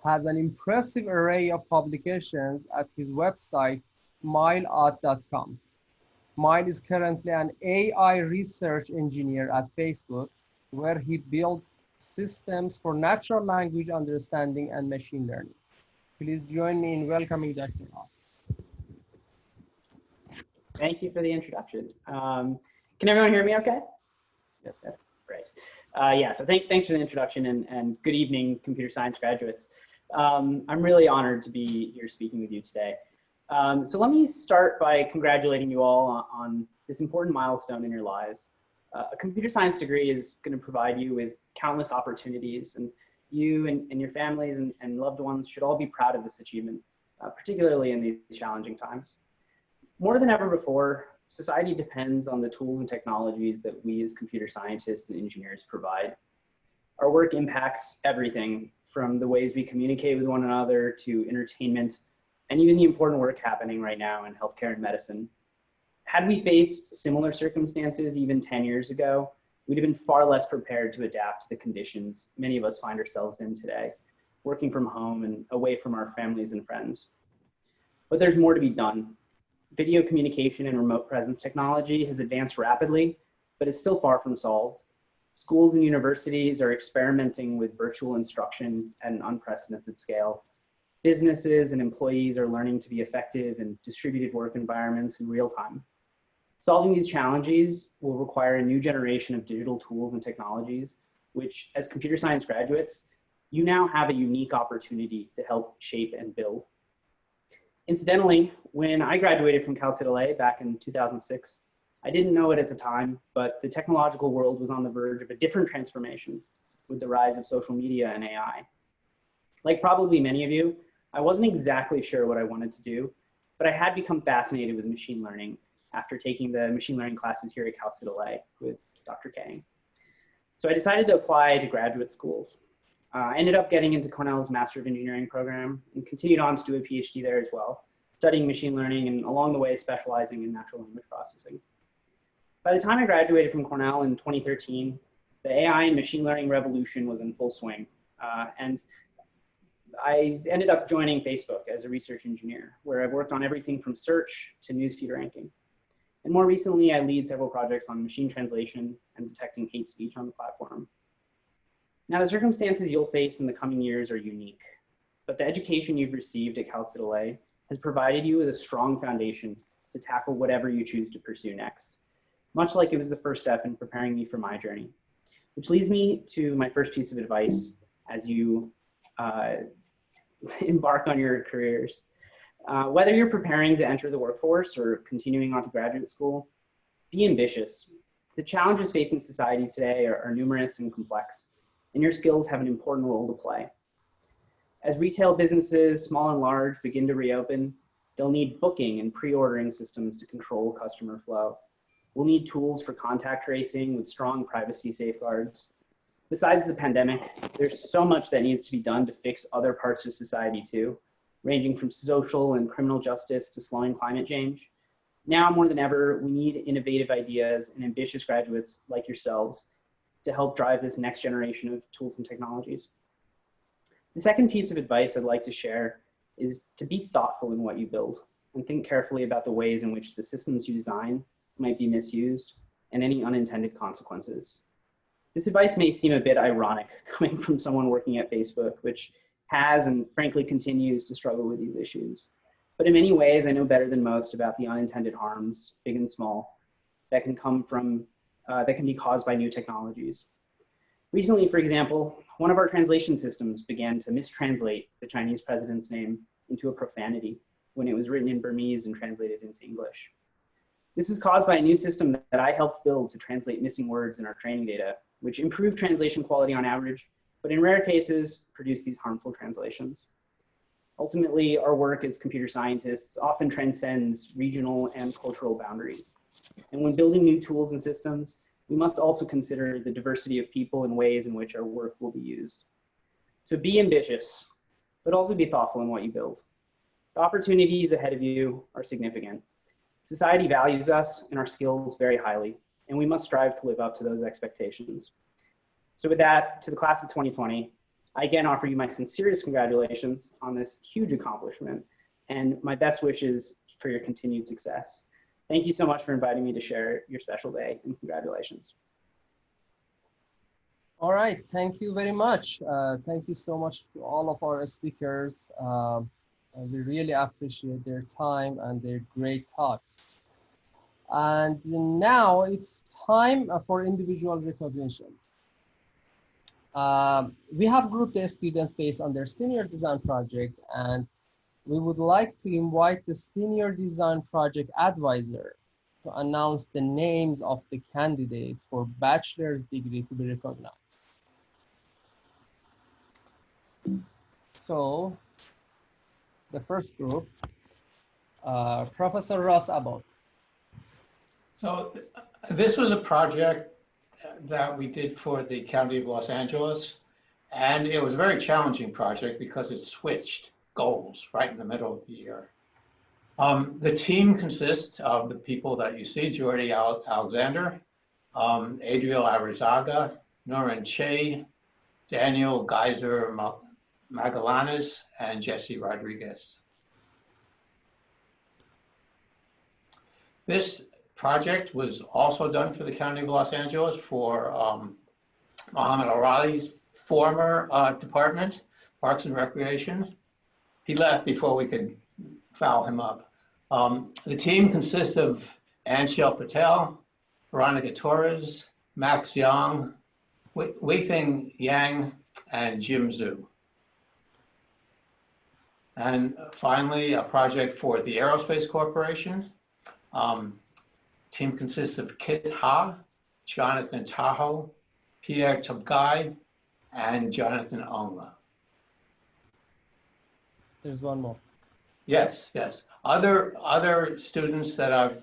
has an impressive array of publications at his website, mileott.com. Mile is currently an AI research engineer at Facebook, where he builds systems for natural language understanding and machine learning. Please join me in welcoming Dr. Ott. Thank you for the introduction. Can everyone hear me okay? Yes. That's great. Yeah, so thanks for the introduction and good evening, computer science graduates. I'm really honored to be here speaking with you today. So let me start by congratulating you all on this important milestone in your lives. A computer science degree is going to provide you with countless opportunities, and you and your families and loved ones should all be proud of this achievement, particularly in these challenging times. More than ever before, society depends on the tools and technologies that we as computer scientists and engineers provide. Our work impacts everything from the ways we communicate with one another to entertainment, and even the important work happening right now in healthcare and medicine. Had we faced similar circumstances even 10 years ago, we'd have been far less prepared to adapt to the conditions many of us find ourselves in today, working from home and away from our families and friends. But there's more to be done. Video communication and remote presence technology has advanced rapidly, but is still far from solved. Schools and universities are experimenting with virtual instruction at an unprecedented scale. Businesses and employees are learning to be effective in distributed work environments in real time. Solving these challenges will require a new generation of digital tools and technologies, which, as computer science graduates, you now have a unique opportunity to help shape and build. Incidentally, when I graduated from Cal State LA back in 2006, I didn't know it at the time, but the technological world was on the verge of a different transformation with the rise of social media and AI. Like probably many of you, I wasn't exactly sure what I wanted to do, but I had become fascinated with machine learning after taking the machine learning classes here at Cal State LA with Dr. Kang. So I decided to apply to graduate schools. I ended up getting into Cornell's Master of Engineering program and continued on to do a PhD there as well, studying machine learning and along the way specializing in natural language processing. By the time I graduated from Cornell in 2013, the AI and machine learning revolution was in full swing. And I ended up joining Facebook as a research engineer, where I've worked on everything from search to newsfeed ranking. And more recently, I lead several projects on machine translation and detecting hate speech on the platform. Now, the circumstances you'll face in the coming years are unique, but the education you've received at Cal State LA has provided you with a strong foundation to tackle whatever you choose to pursue next, much like it was the first step in preparing me for my journey, which leads me to my first piece of advice as you embark on your careers. Whether you're preparing to enter the workforce or continuing on to graduate school, be ambitious. The challenges facing society today are numerous and complex, and your skills have an important role to play. As retail businesses, small and large, begin to reopen, they'll need booking and pre-ordering systems to control customer flow. We'll need tools for contact tracing with strong privacy safeguards. Besides the pandemic, there's so much that needs to be done to fix other parts of society too, ranging from social and criminal justice to slowing climate change. Now more than ever, we need innovative ideas and ambitious graduates like yourselves to help drive this next generation of tools and technologies. The second piece of advice I'd like to share is to be thoughtful in what you build and think carefully about the ways in which the systems you design might be misused and any unintended consequences. This advice may seem a bit ironic coming from someone working at Facebook, which has and frankly continues to struggle with these issues. But in many ways, I know better than most about the unintended harms, big and small, that can come from, that can be caused by new technologies. Recently, for example, one of our translation systems began to mistranslate the Chinese president's name into a profanity when it was written in Burmese and translated into English. This was caused by a new system that I helped build to translate missing words in our training data, which improved translation quality on average, but in rare cases, produced these harmful translations. Ultimately, our work as computer scientists often transcends regional and cultural boundaries. And when building new tools and systems, we must also consider the diversity of people and ways in which our work will be used. So be ambitious, but also be thoughtful in what you build. The opportunities ahead of you are significant. Society values us and our skills very highly, and we must strive to live up to those expectations. So with that, to the class of 2020, I again offer you my sincerest congratulations on this huge accomplishment and my best wishes for your continued success. Thank you so much for inviting me to share your special day, and congratulations. All right, thank you very much. Thank you so much to all of our speakers. We really appreciate their time and their great talks. And now it's time for individual recognitions. We have grouped the students based on their senior design project, and we would like to invite the senior design project advisor to announce the names of the candidates for bachelor's degree to be recognized. So the first group, Professor Ross Abbott. So this was a project that we did for the County of Los Angeles, and it was a very challenging project because it switched goals right in the middle of the year. The team consists of the people that you see: Jordi Alexander, Adriel Arizaga, Noran Che, Daniel Geyser Magallanes, and Jesse Rodriguez. This project was also done for the County of Los Angeles for Mohamed Ravi's former department, Parks and Recreation. He left before we could foul him up. The team consists of Anshel Patel, Veronica Torres, Max Young, Weifeng Yang, and Jim Zhu. And finally, a project for the Aerospace Corporation. Team consists of Kit Ha, Jonathan Tahoe, Pierre Tobgai, and Jonathan Onga. There's one more. Yes, yes. Other students that I've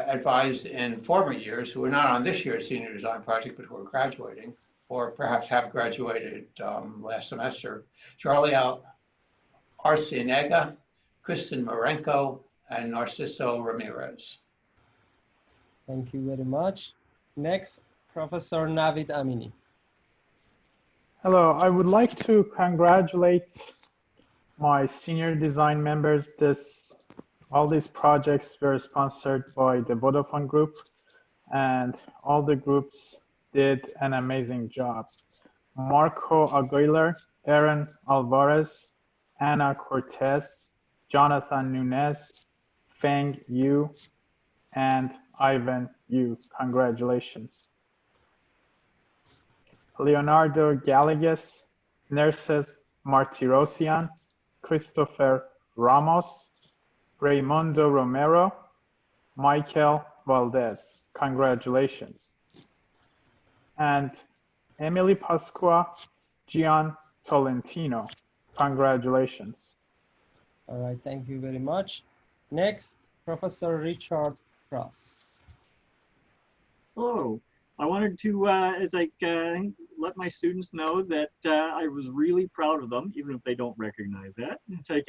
advised in former years who are not on this year's senior design project, but who are graduating, or perhaps have graduated last semester: Charlie Arcienega, Kristen Marenko, and Narciso Ramirez. Thank you very much. Next, Professor Navid Amini. Hello, I would like to congratulate my senior design members. All these projects were sponsored by the Vodafone Group, and all the groups did an amazing job. Marco Aguilar, Aaron Alvarez, Ana Cortez, Jonathan Nunez, Feng Yu, and Ivan Yu. Congratulations. Leonardo Gallegos, Nerses Martirosian, Christopher Ramos, Raimundo Romero, Michael Valdez. Congratulations. And Emily Pasqua, Gian Tolentino. Congratulations. All right, thank you very much. Next, Professor Richard Cross. Hello. I wanted to let my students know that I was really proud of them, even if they don't recognize that.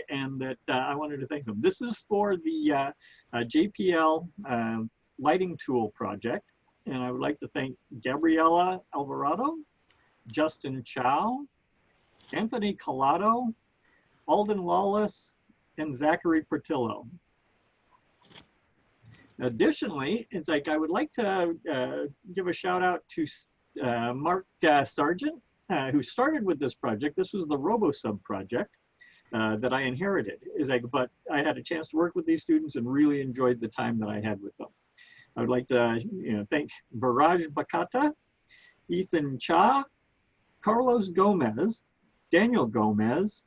And that I wanted to thank them. This is for the JPL lighting tool project. And I would like to thank Gabriela Alvarado, Justin Chow, Anthony Collado, Alden Lawless, and Zachary Portillo. Additionally, I would like to give a shout out to Mark Sargent, who started with this project. This was the RoboSub project that I inherited. But I had a chance to work with these students and really enjoyed the time that I had with them. I would like to thank Viraj Bakata, Ethan Cha, Carlos Gomez, Daniel Gomez,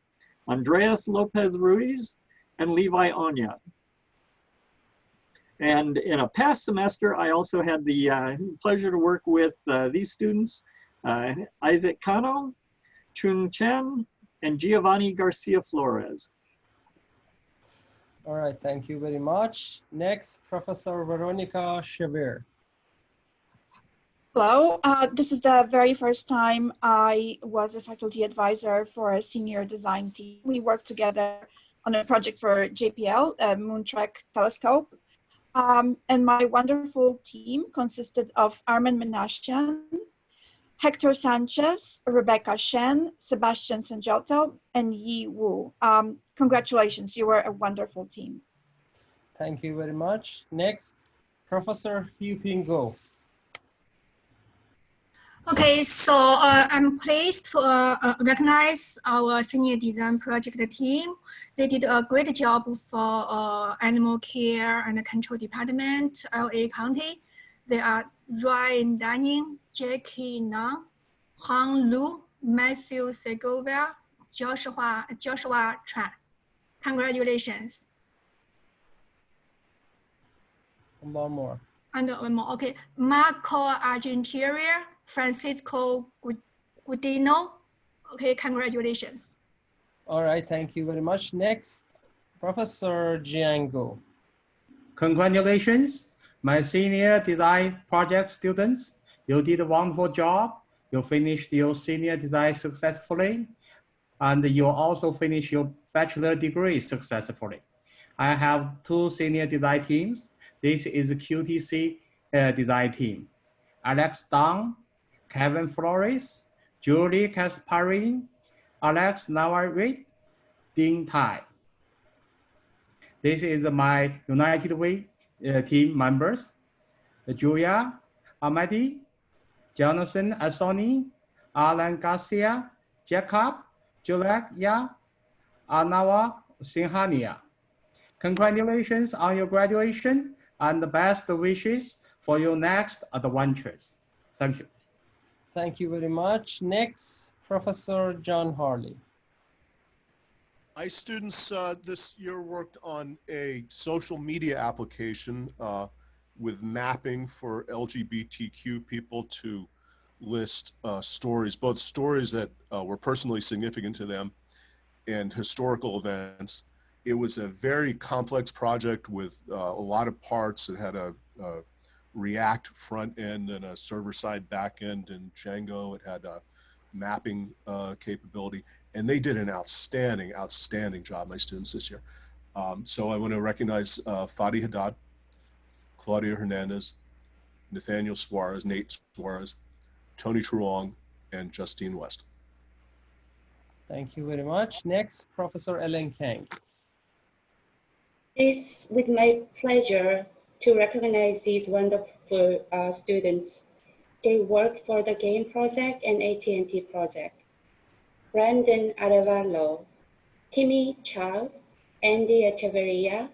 Andreas Lopez Ruiz, and Levi Onya. And in a past semester, I also had the pleasure to work with these students, Isaac Cano, Chung Chen, and Giovanni Garcia Flores. All right, thank you very much. Next, Professor Veronica Chever. Hello, this is the very first time I was a faculty advisor for a senior design team. We worked together on a project for JPL, a Moontrack telescope. And my wonderful team consisted of Armin Menashian, Hector Sanchez, Rebecca Shen, Sebastian Sangiotto, and Yi Wu. Congratulations, you were a wonderful team. Thank you very much. Next, Professor Yu-Ping Go. Okay, so I'm pleased to recognize our senior design project team. They did a great job for animal care and control department, LA County. They are Ryan Dunning, Jackie Nang, Huang Lu, Matthew Segovia, Joshua Tran. Congratulations. One more. And one more, okay. Marco Argentieri, Francisco Gudino. Okay, congratulations. All right, thank you very much. Next, Professor Jiang Go. Congratulations, my senior design project students. You did a wonderful job. You finished your senior design successfully, and you also finished your bachelor degree successfully. I have two senior design teams. This is a QTC design team. Alex Dang, Kevin Flores, Julie Kasparin, Alex Navid, Dean Tai. This is my United Way team members, Julia Amadi, Jonathan Asoni, Alan Garcia, Jacob, Juliet Ya, Anawa Sinhania. Congratulations on your graduation and the best wishes for your next adventures. Thank you. Thank you very much. Next, Professor John Harley. My students this year worked on a social media application with mapping for LGBTQ people to list stories, both stories that were personally significant to them and historical events. It was a very complex project with a lot of parts. It had a React front end and a server-side back end in Django. It had a mapping capability, and they did an outstanding job, my students this year. So I want to recognize Fadi Haddad, Claudia Hernandez, Nathaniel Suarez, Nate Suarez, Tony Truong, and Justine West. Thank you very much. Next, Professor Ellen Kang. It's with my pleasure to recognize these wonderful students. They worked for the GAME project and AT&T project. Brandon Arevalo, Timmy Chow, Andy Echeverria,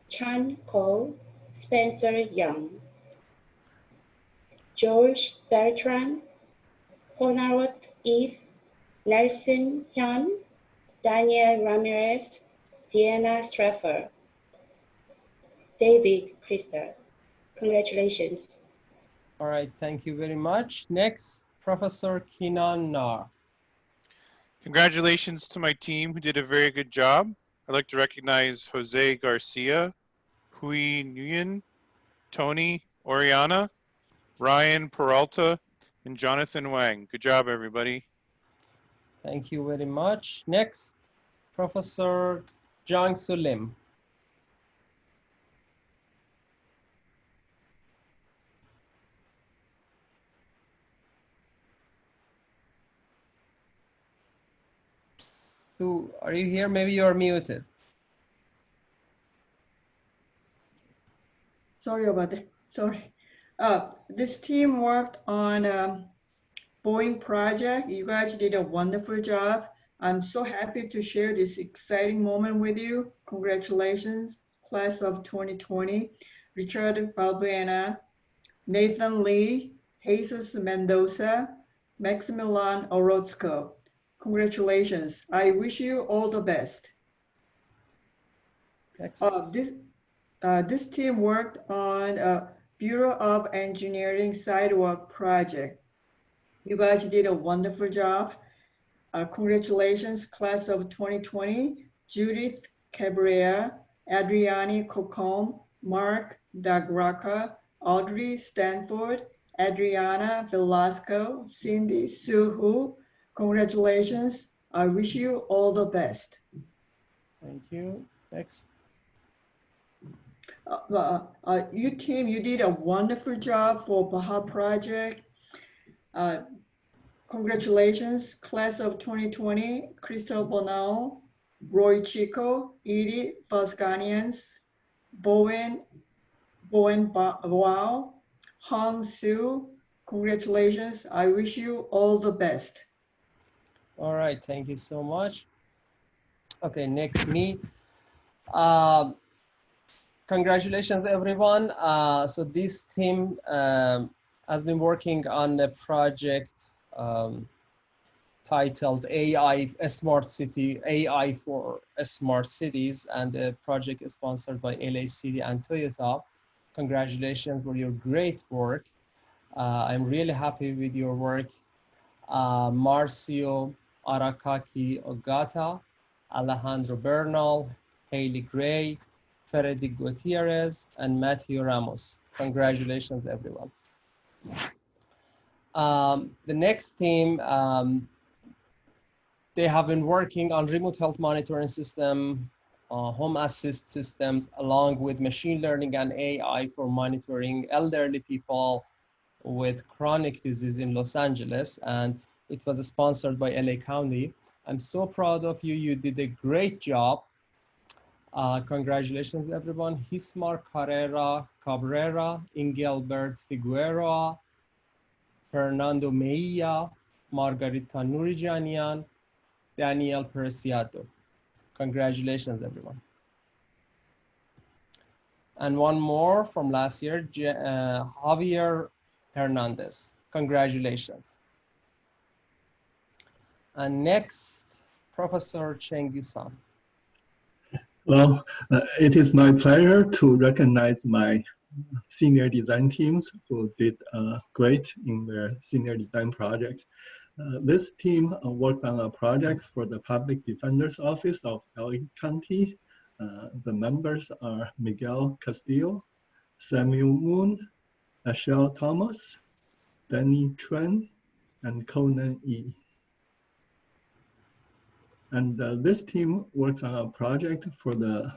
Chan Ko, Spencer Young, George Bertrand, Honarot Eve, Nelson Hyun, Daniel Ramirez, Deanna Straffer, David Christer. Congratulations. All right, thank you very much. Next, Professor Kinan Nar. Congratulations to my team who did a very good job. I'd like to recognize Jose Garcia, Hui Nguyen, Tony Oriana, Ryan Peralta, and Jonathan Wang. Good job, everybody. Thank you very much. Next, Professor Jang Sulim. So, are you here? Maybe you're muted. Sorry about that. Sorry. This team worked on Boeing project. You guys did a wonderful job. I'm so happy to share this exciting moment with you. Congratulations, class of 2020. Richard Balbuena, Nathan Lee, Jesus Mendoza, Maximilian Orozco. Congratulations. I wish you all the best. This team worked on a Bureau of Engineering sidewalk project. You guys did a wonderful job. Congratulations, class of 2020, Judith Cabrera, Adriani Cocom, Mark Dagraca, Audrey Stanford, Adriana Velasco, Cindy Suhu. Congratulations. I wish you all the best. Thank you. Next. You team, you did a wonderful job for Baja Project. Congratulations, class of 2020, Crystal Bonao, Roy Chico, Edie Vasganians, Bowen Wow, Hong Su. Congratulations. I wish you all the best. All right, thank you so much. Okay, next me. Congratulations, everyone. So this team has been working on a project titled AI, a Smart City, AI for Smart Cities, and the project is sponsored by LA City and Toyota. Congratulations for your great work. I'm really happy with your work. Marcio Arakaki Ogata, Alejandro Bernal, Haley Gray, Freddy Gutierrez, and Matthew Ramos. Congratulations, everyone. The next team, they have been working on remote health monitoring system, home assist systems, along with machine learning and AI for monitoring elderly people with chronic disease in Los Angeles. And it was sponsored by LA County. I'm so proud of you. You did a great job. Congratulations, everyone. Hismar Carrera Cabrera, Engelbert Figueroa, Fernando Meia, Margarita Nurijanian, Daniel Preciado. Congratulations, everyone. And one more from last year, Javier Hernandez. Congratulations. And next, Professor Cheng Yusan. Well, it is my pleasure to recognize my senior design teams who did great in their senior design projects. This team worked on a project for the Public Defender's Office of LA County. The members are Miguel Castillo, Samuel Moon, Ashel Thomas, Danny Chuan, and Conan Yi. And this team works on a project for the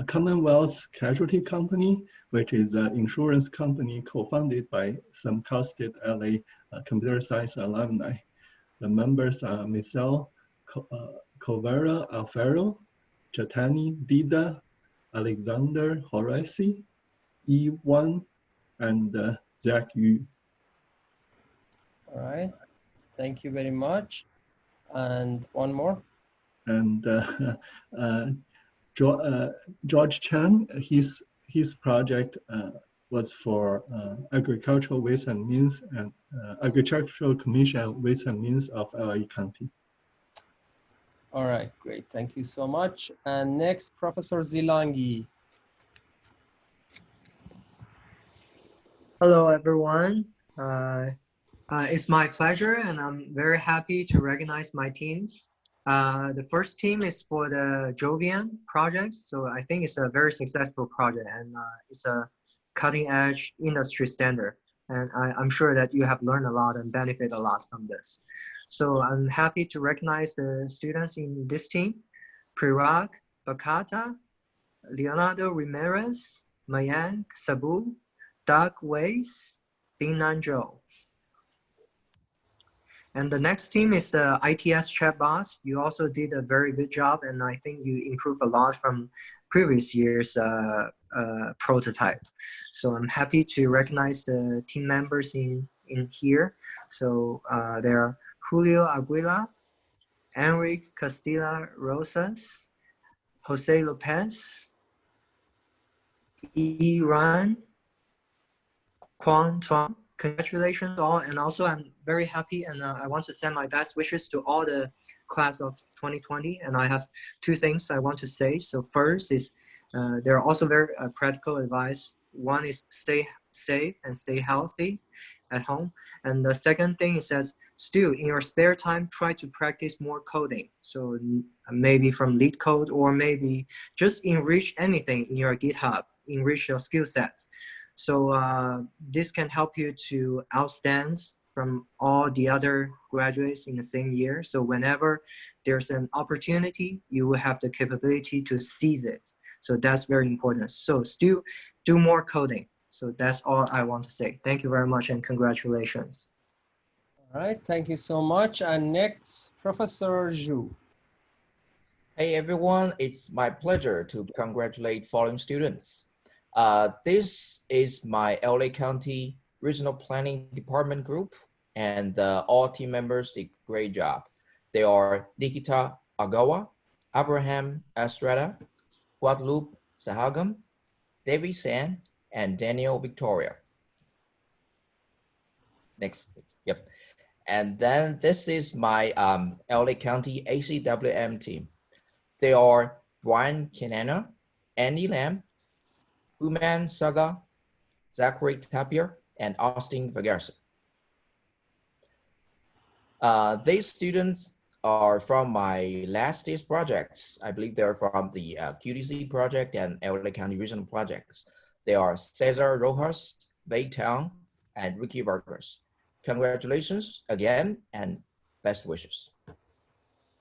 Commonwealth Casualty Company, which is an insurance company co-founded by some Cal-State LA computer science alumni. The members are Michelle Covera Alfaro, Chatani Dida, Alexander Horaci, E1, and Zach Yu. All right, thank you very much. And one more. And George Chen, his project was for Agricultural Ways and Means and Agricultural Commission Ways and Means of LA County. All right, great. Thank you so much. And next, Professor Zilangi. Hello, everyone. It's my pleasure, and I'm very happy to recognize my teams. The first team is for the Jovian project. So I think it's a very successful project, and it's a cutting-edge industry standard. And I'm sure that you have learned a lot and benefit a lot from this. So I'm happy to recognize the students in this team: Pirag Bakata, Leonardo Ramirez, Mayank Sabu, Doug Weiss, Bingnan Zhou. And the next team is the ITS chatbots. You also did a very good job, and I think you improved a lot from previous year's prototype. So I'm happy to recognize the team members in in here. So there are Julio Aguila, Enrique Castilla Rosas, Jose Lopez, Iran, Quan Tuan. Congratulations all, and also I'm very happy, and I want to send my best wishes to all the class of 2020, and I have two things I want to say. So first is there are also very practical advice. One is stay safe and stay healthy at home, and the second thing is that still in your spare time try to practice more coding. So maybe from lead code, or maybe just enrich anything in your GitHub, enrich your skill sets. So this can help you to outstand from all the other graduates in the same year. So whenever there's an opportunity, you will have the capability to seize it. So that's very important. So still do more coding. So that's all I want to say. Thank you very much and congratulations. All right, thank you so much. And next, Professor Zhu. Hey everyone, it's my pleasure to congratulate following students. This is my LA County Regional Planning Department group, and all team members did a great job. They are Nikita Agawa, Abraham Estrada, Guadalupe Sahagam, David San, and Daniel Victoria. Next, yep. And then this is my LA County ACWM team. They are Brian Kenana, Andy Lam, Uman Saga, Zachary Tapia, and Austin Vagerson. These students are from my last year's projects. I believe they're from the QDC project and LA County Regional projects. They are Cesar Rojas, Wei Tang, and Ricky Vargas. Congratulations again and best wishes.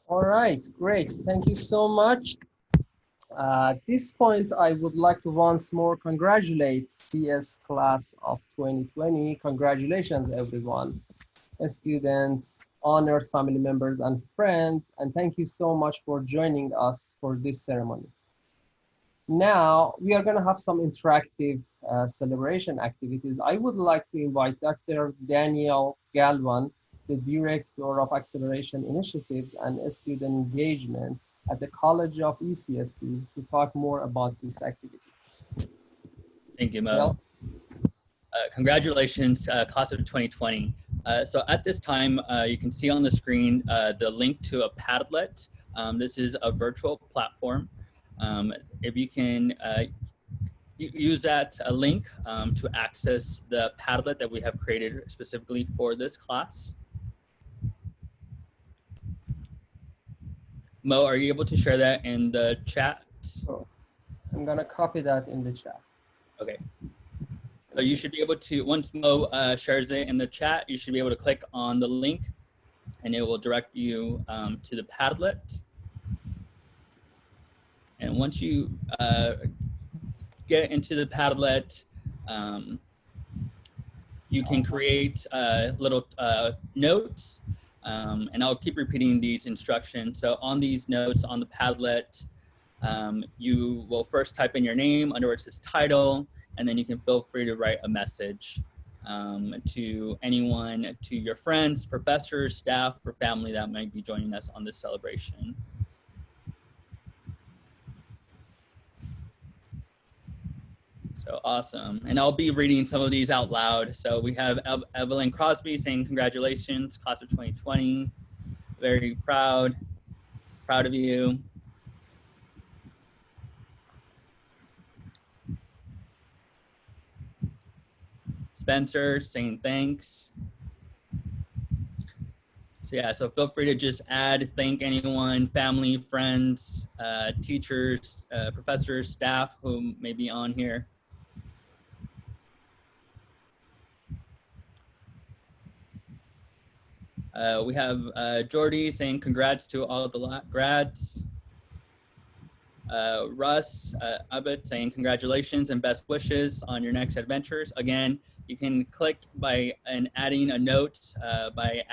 All right, great. Thank you so much. At this point, I would like to once more congratulate CS class of 2020. Congratulations, everyone. Students, honored family members and friends, and thank you so much for joining us for this ceremony. Now, we are gonna have some interactive celebration activities. I would like to invite Dr. Daniel Galvan, the Director of Acceleration Initiatives and Student Engagement at the College of ECST, to talk more about this activity. Thank you, Mo. Congratulations, class of 2020. So at this time, you can see on the screen the link to a Padlet. This is a virtual platform. If you can use that link to access the Padlet that we have created specifically for this class. Mo, are you able to share that in the chat? Oh, I'm gonna copy that in the chat. Okay. So you should be able to, once Mo shares it in the chat, you should be able to click on the link and it will direct you to the Padlet. And once you get into the Padlet, you can create little notes, and I'll keep repeating these instructions. So on these notes on the Padlet, you will first type in your name under where it says title, and then you can feel free to write a message to anyone, to your friends, professors, staff, or family that might be joining us on this celebration. So awesome. And I'll be reading some of these out loud. So we have Evelyn Crosby saying, congratulations, class of 2020. Very proud of you. Spencer saying thanks. So yeah, so feel free to just thank anyone, family, friends, teachers, professors, staff who may be on here. We have Jordy saying congrats to all the grads. Russ Abbott saying congratulations and best wishes on your next adventures. Again, you can click by adding a note by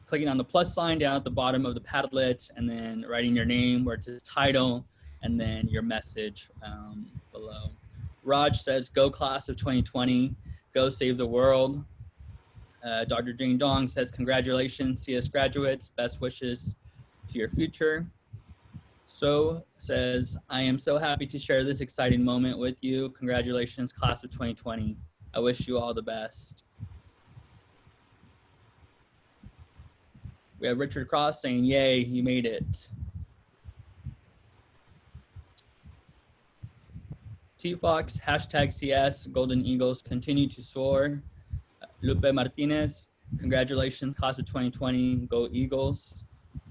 clicking on the plus sign down at the bottom of the Padlet and then writing your name where it says title and then your message below. Raj says, go class of 2020, go save the world. Dr. Jing Dong says, congratulations, CS graduates, best wishes to your future. So says, I am so happy to share this exciting moment with you. Congratulations, class of 2020. I wish you all the best. We have Richard Cross saying, yay, you made it. T-Fox, hashtag CS, Golden Eagles continue to soar. Lupe Martinez, congratulations, class of 2020, go Eagles.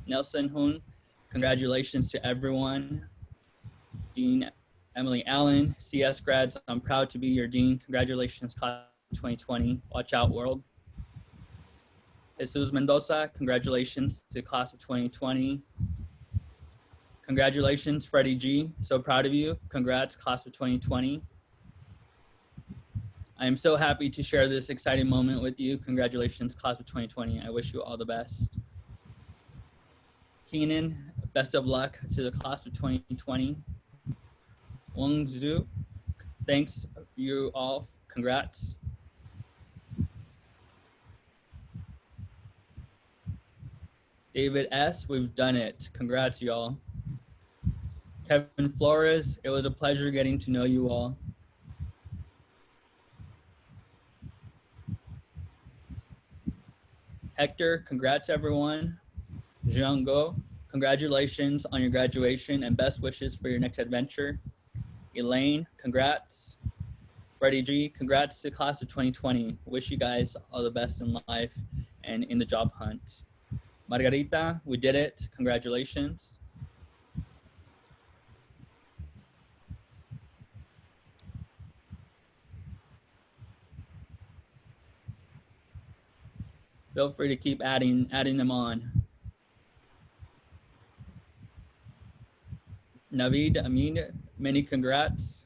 Nelson Hun, congratulations to everyone. Dean Emily Allen, CS grads, I'm proud to be your dean. Congratulations, class of 2020, watch out world. Jesus Mendoza, congratulations to class of 2020. Congratulations, Freddie G, so proud of you. Congrats, class of 2020. I am so happy to share this exciting moment with you. Congratulations, class of 2020. I wish you all the best. Keenan, best of luck to the class of 2020. Wang Zhu, thanks you all. Congrats. David S., we've done it. Congrats, y'all. Kevin Flores, it was a pleasure getting to know you all. Hector, congrats everyone. Jean Go, congratulations on your graduation and best wishes for your next adventure. Elaine, congrats. Freddie G, congrats to class of 2020. Wish you guys all the best in life and in the job hunt. Margarita, we did it. Congratulations. Feel free to keep adding them on. Navid, Amin, many congrats.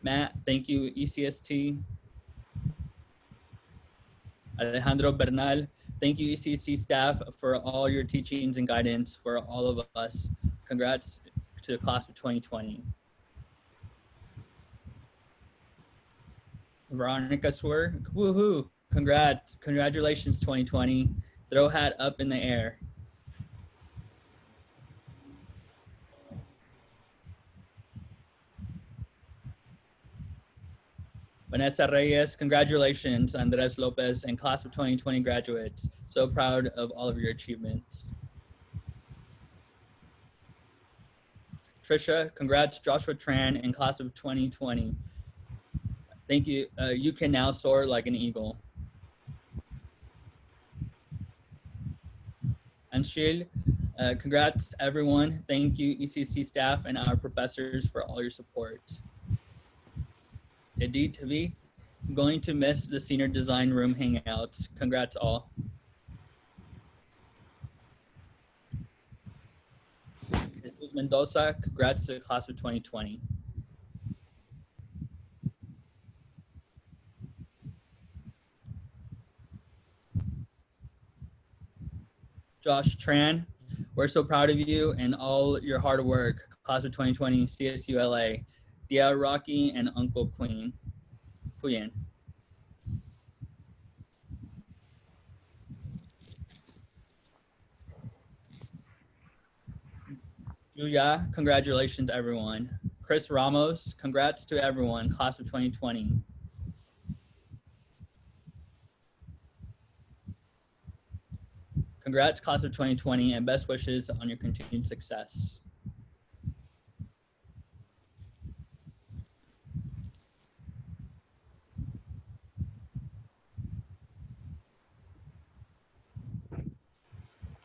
Matt, thank you, ECST. Alejandro Bernal, thank you, ECST staff, for all your teachings and guidance for all of us. Congrats to the class of 2020. Veronica Swer, woohoo, congrats, congratulations 2020. Throw hat up in the air. Vanessa Reyes, congratulations, Andres Lopez, and class of 2020 graduates. So proud of all of your achievements. Trisha, congrats, Joshua Tran, and class of 2020. Thank you. You can now soar like an eagle. Anshil, congrats everyone. Thank you, ECC staff and our professors for all your support. Edith V, going to miss the senior design room hangouts. Congrats all. Jesus Mendoza, congrats to the class of 2020. Josh Tran, we're so proud of you and all your hard work. Class of 2020, CSULA. Dia Rocky and Uncle Queen. Puyen. Julia, congratulations everyone. Chris Ramos, congrats to everyone. Class of 2020. Congrats, class of 2020, and best wishes on your continued success.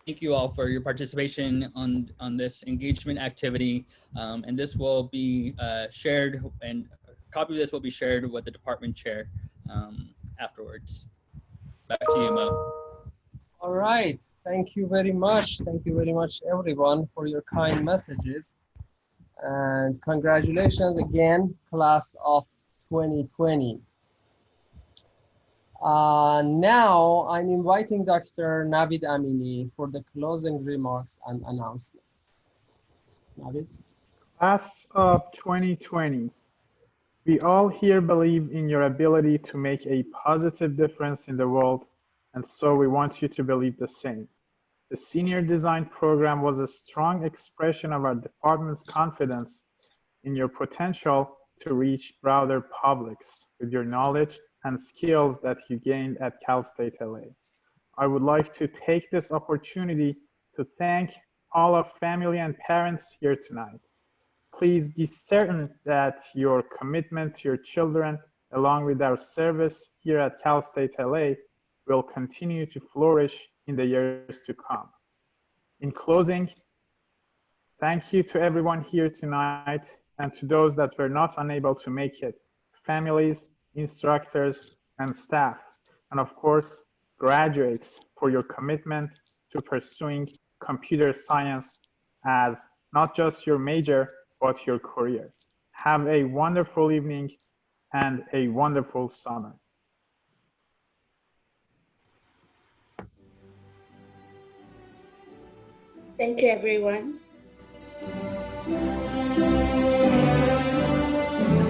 Thank you all for your participation on this engagement activity. And this will be shared, and a copy of this will be shared with the department chair afterwards. Back to you, Mo. All right, thank you very much. Thank you very much, everyone, for your kind messages. And congratulations again, class of 2020. Now I'm inviting Dr. Navid Amini for the closing remarks and announcements. Navid? Class of 2020, We all here believe in your ability to make a positive difference in the world, and so we want you to believe the same. The Senior Design program was a strong expression of our department's confidence in your potential to reach broader publics with your knowledge and skills that you gained at Cal State LA. I would like to take this opportunity to thank all our family and parents here tonight. Please be certain that your commitment to your children, along with our service here at Cal State LA, will continue to flourish in the years to come. In closing, thank you to everyone here tonight and to those that were not unable to make it, families, instructors, and staff, and of course, graduates for your commitment to pursuing computer science as not just your major, but your career. Have a wonderful evening and a wonderful summer. Thank you, everyone.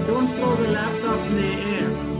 Don't throw the laptop in the air.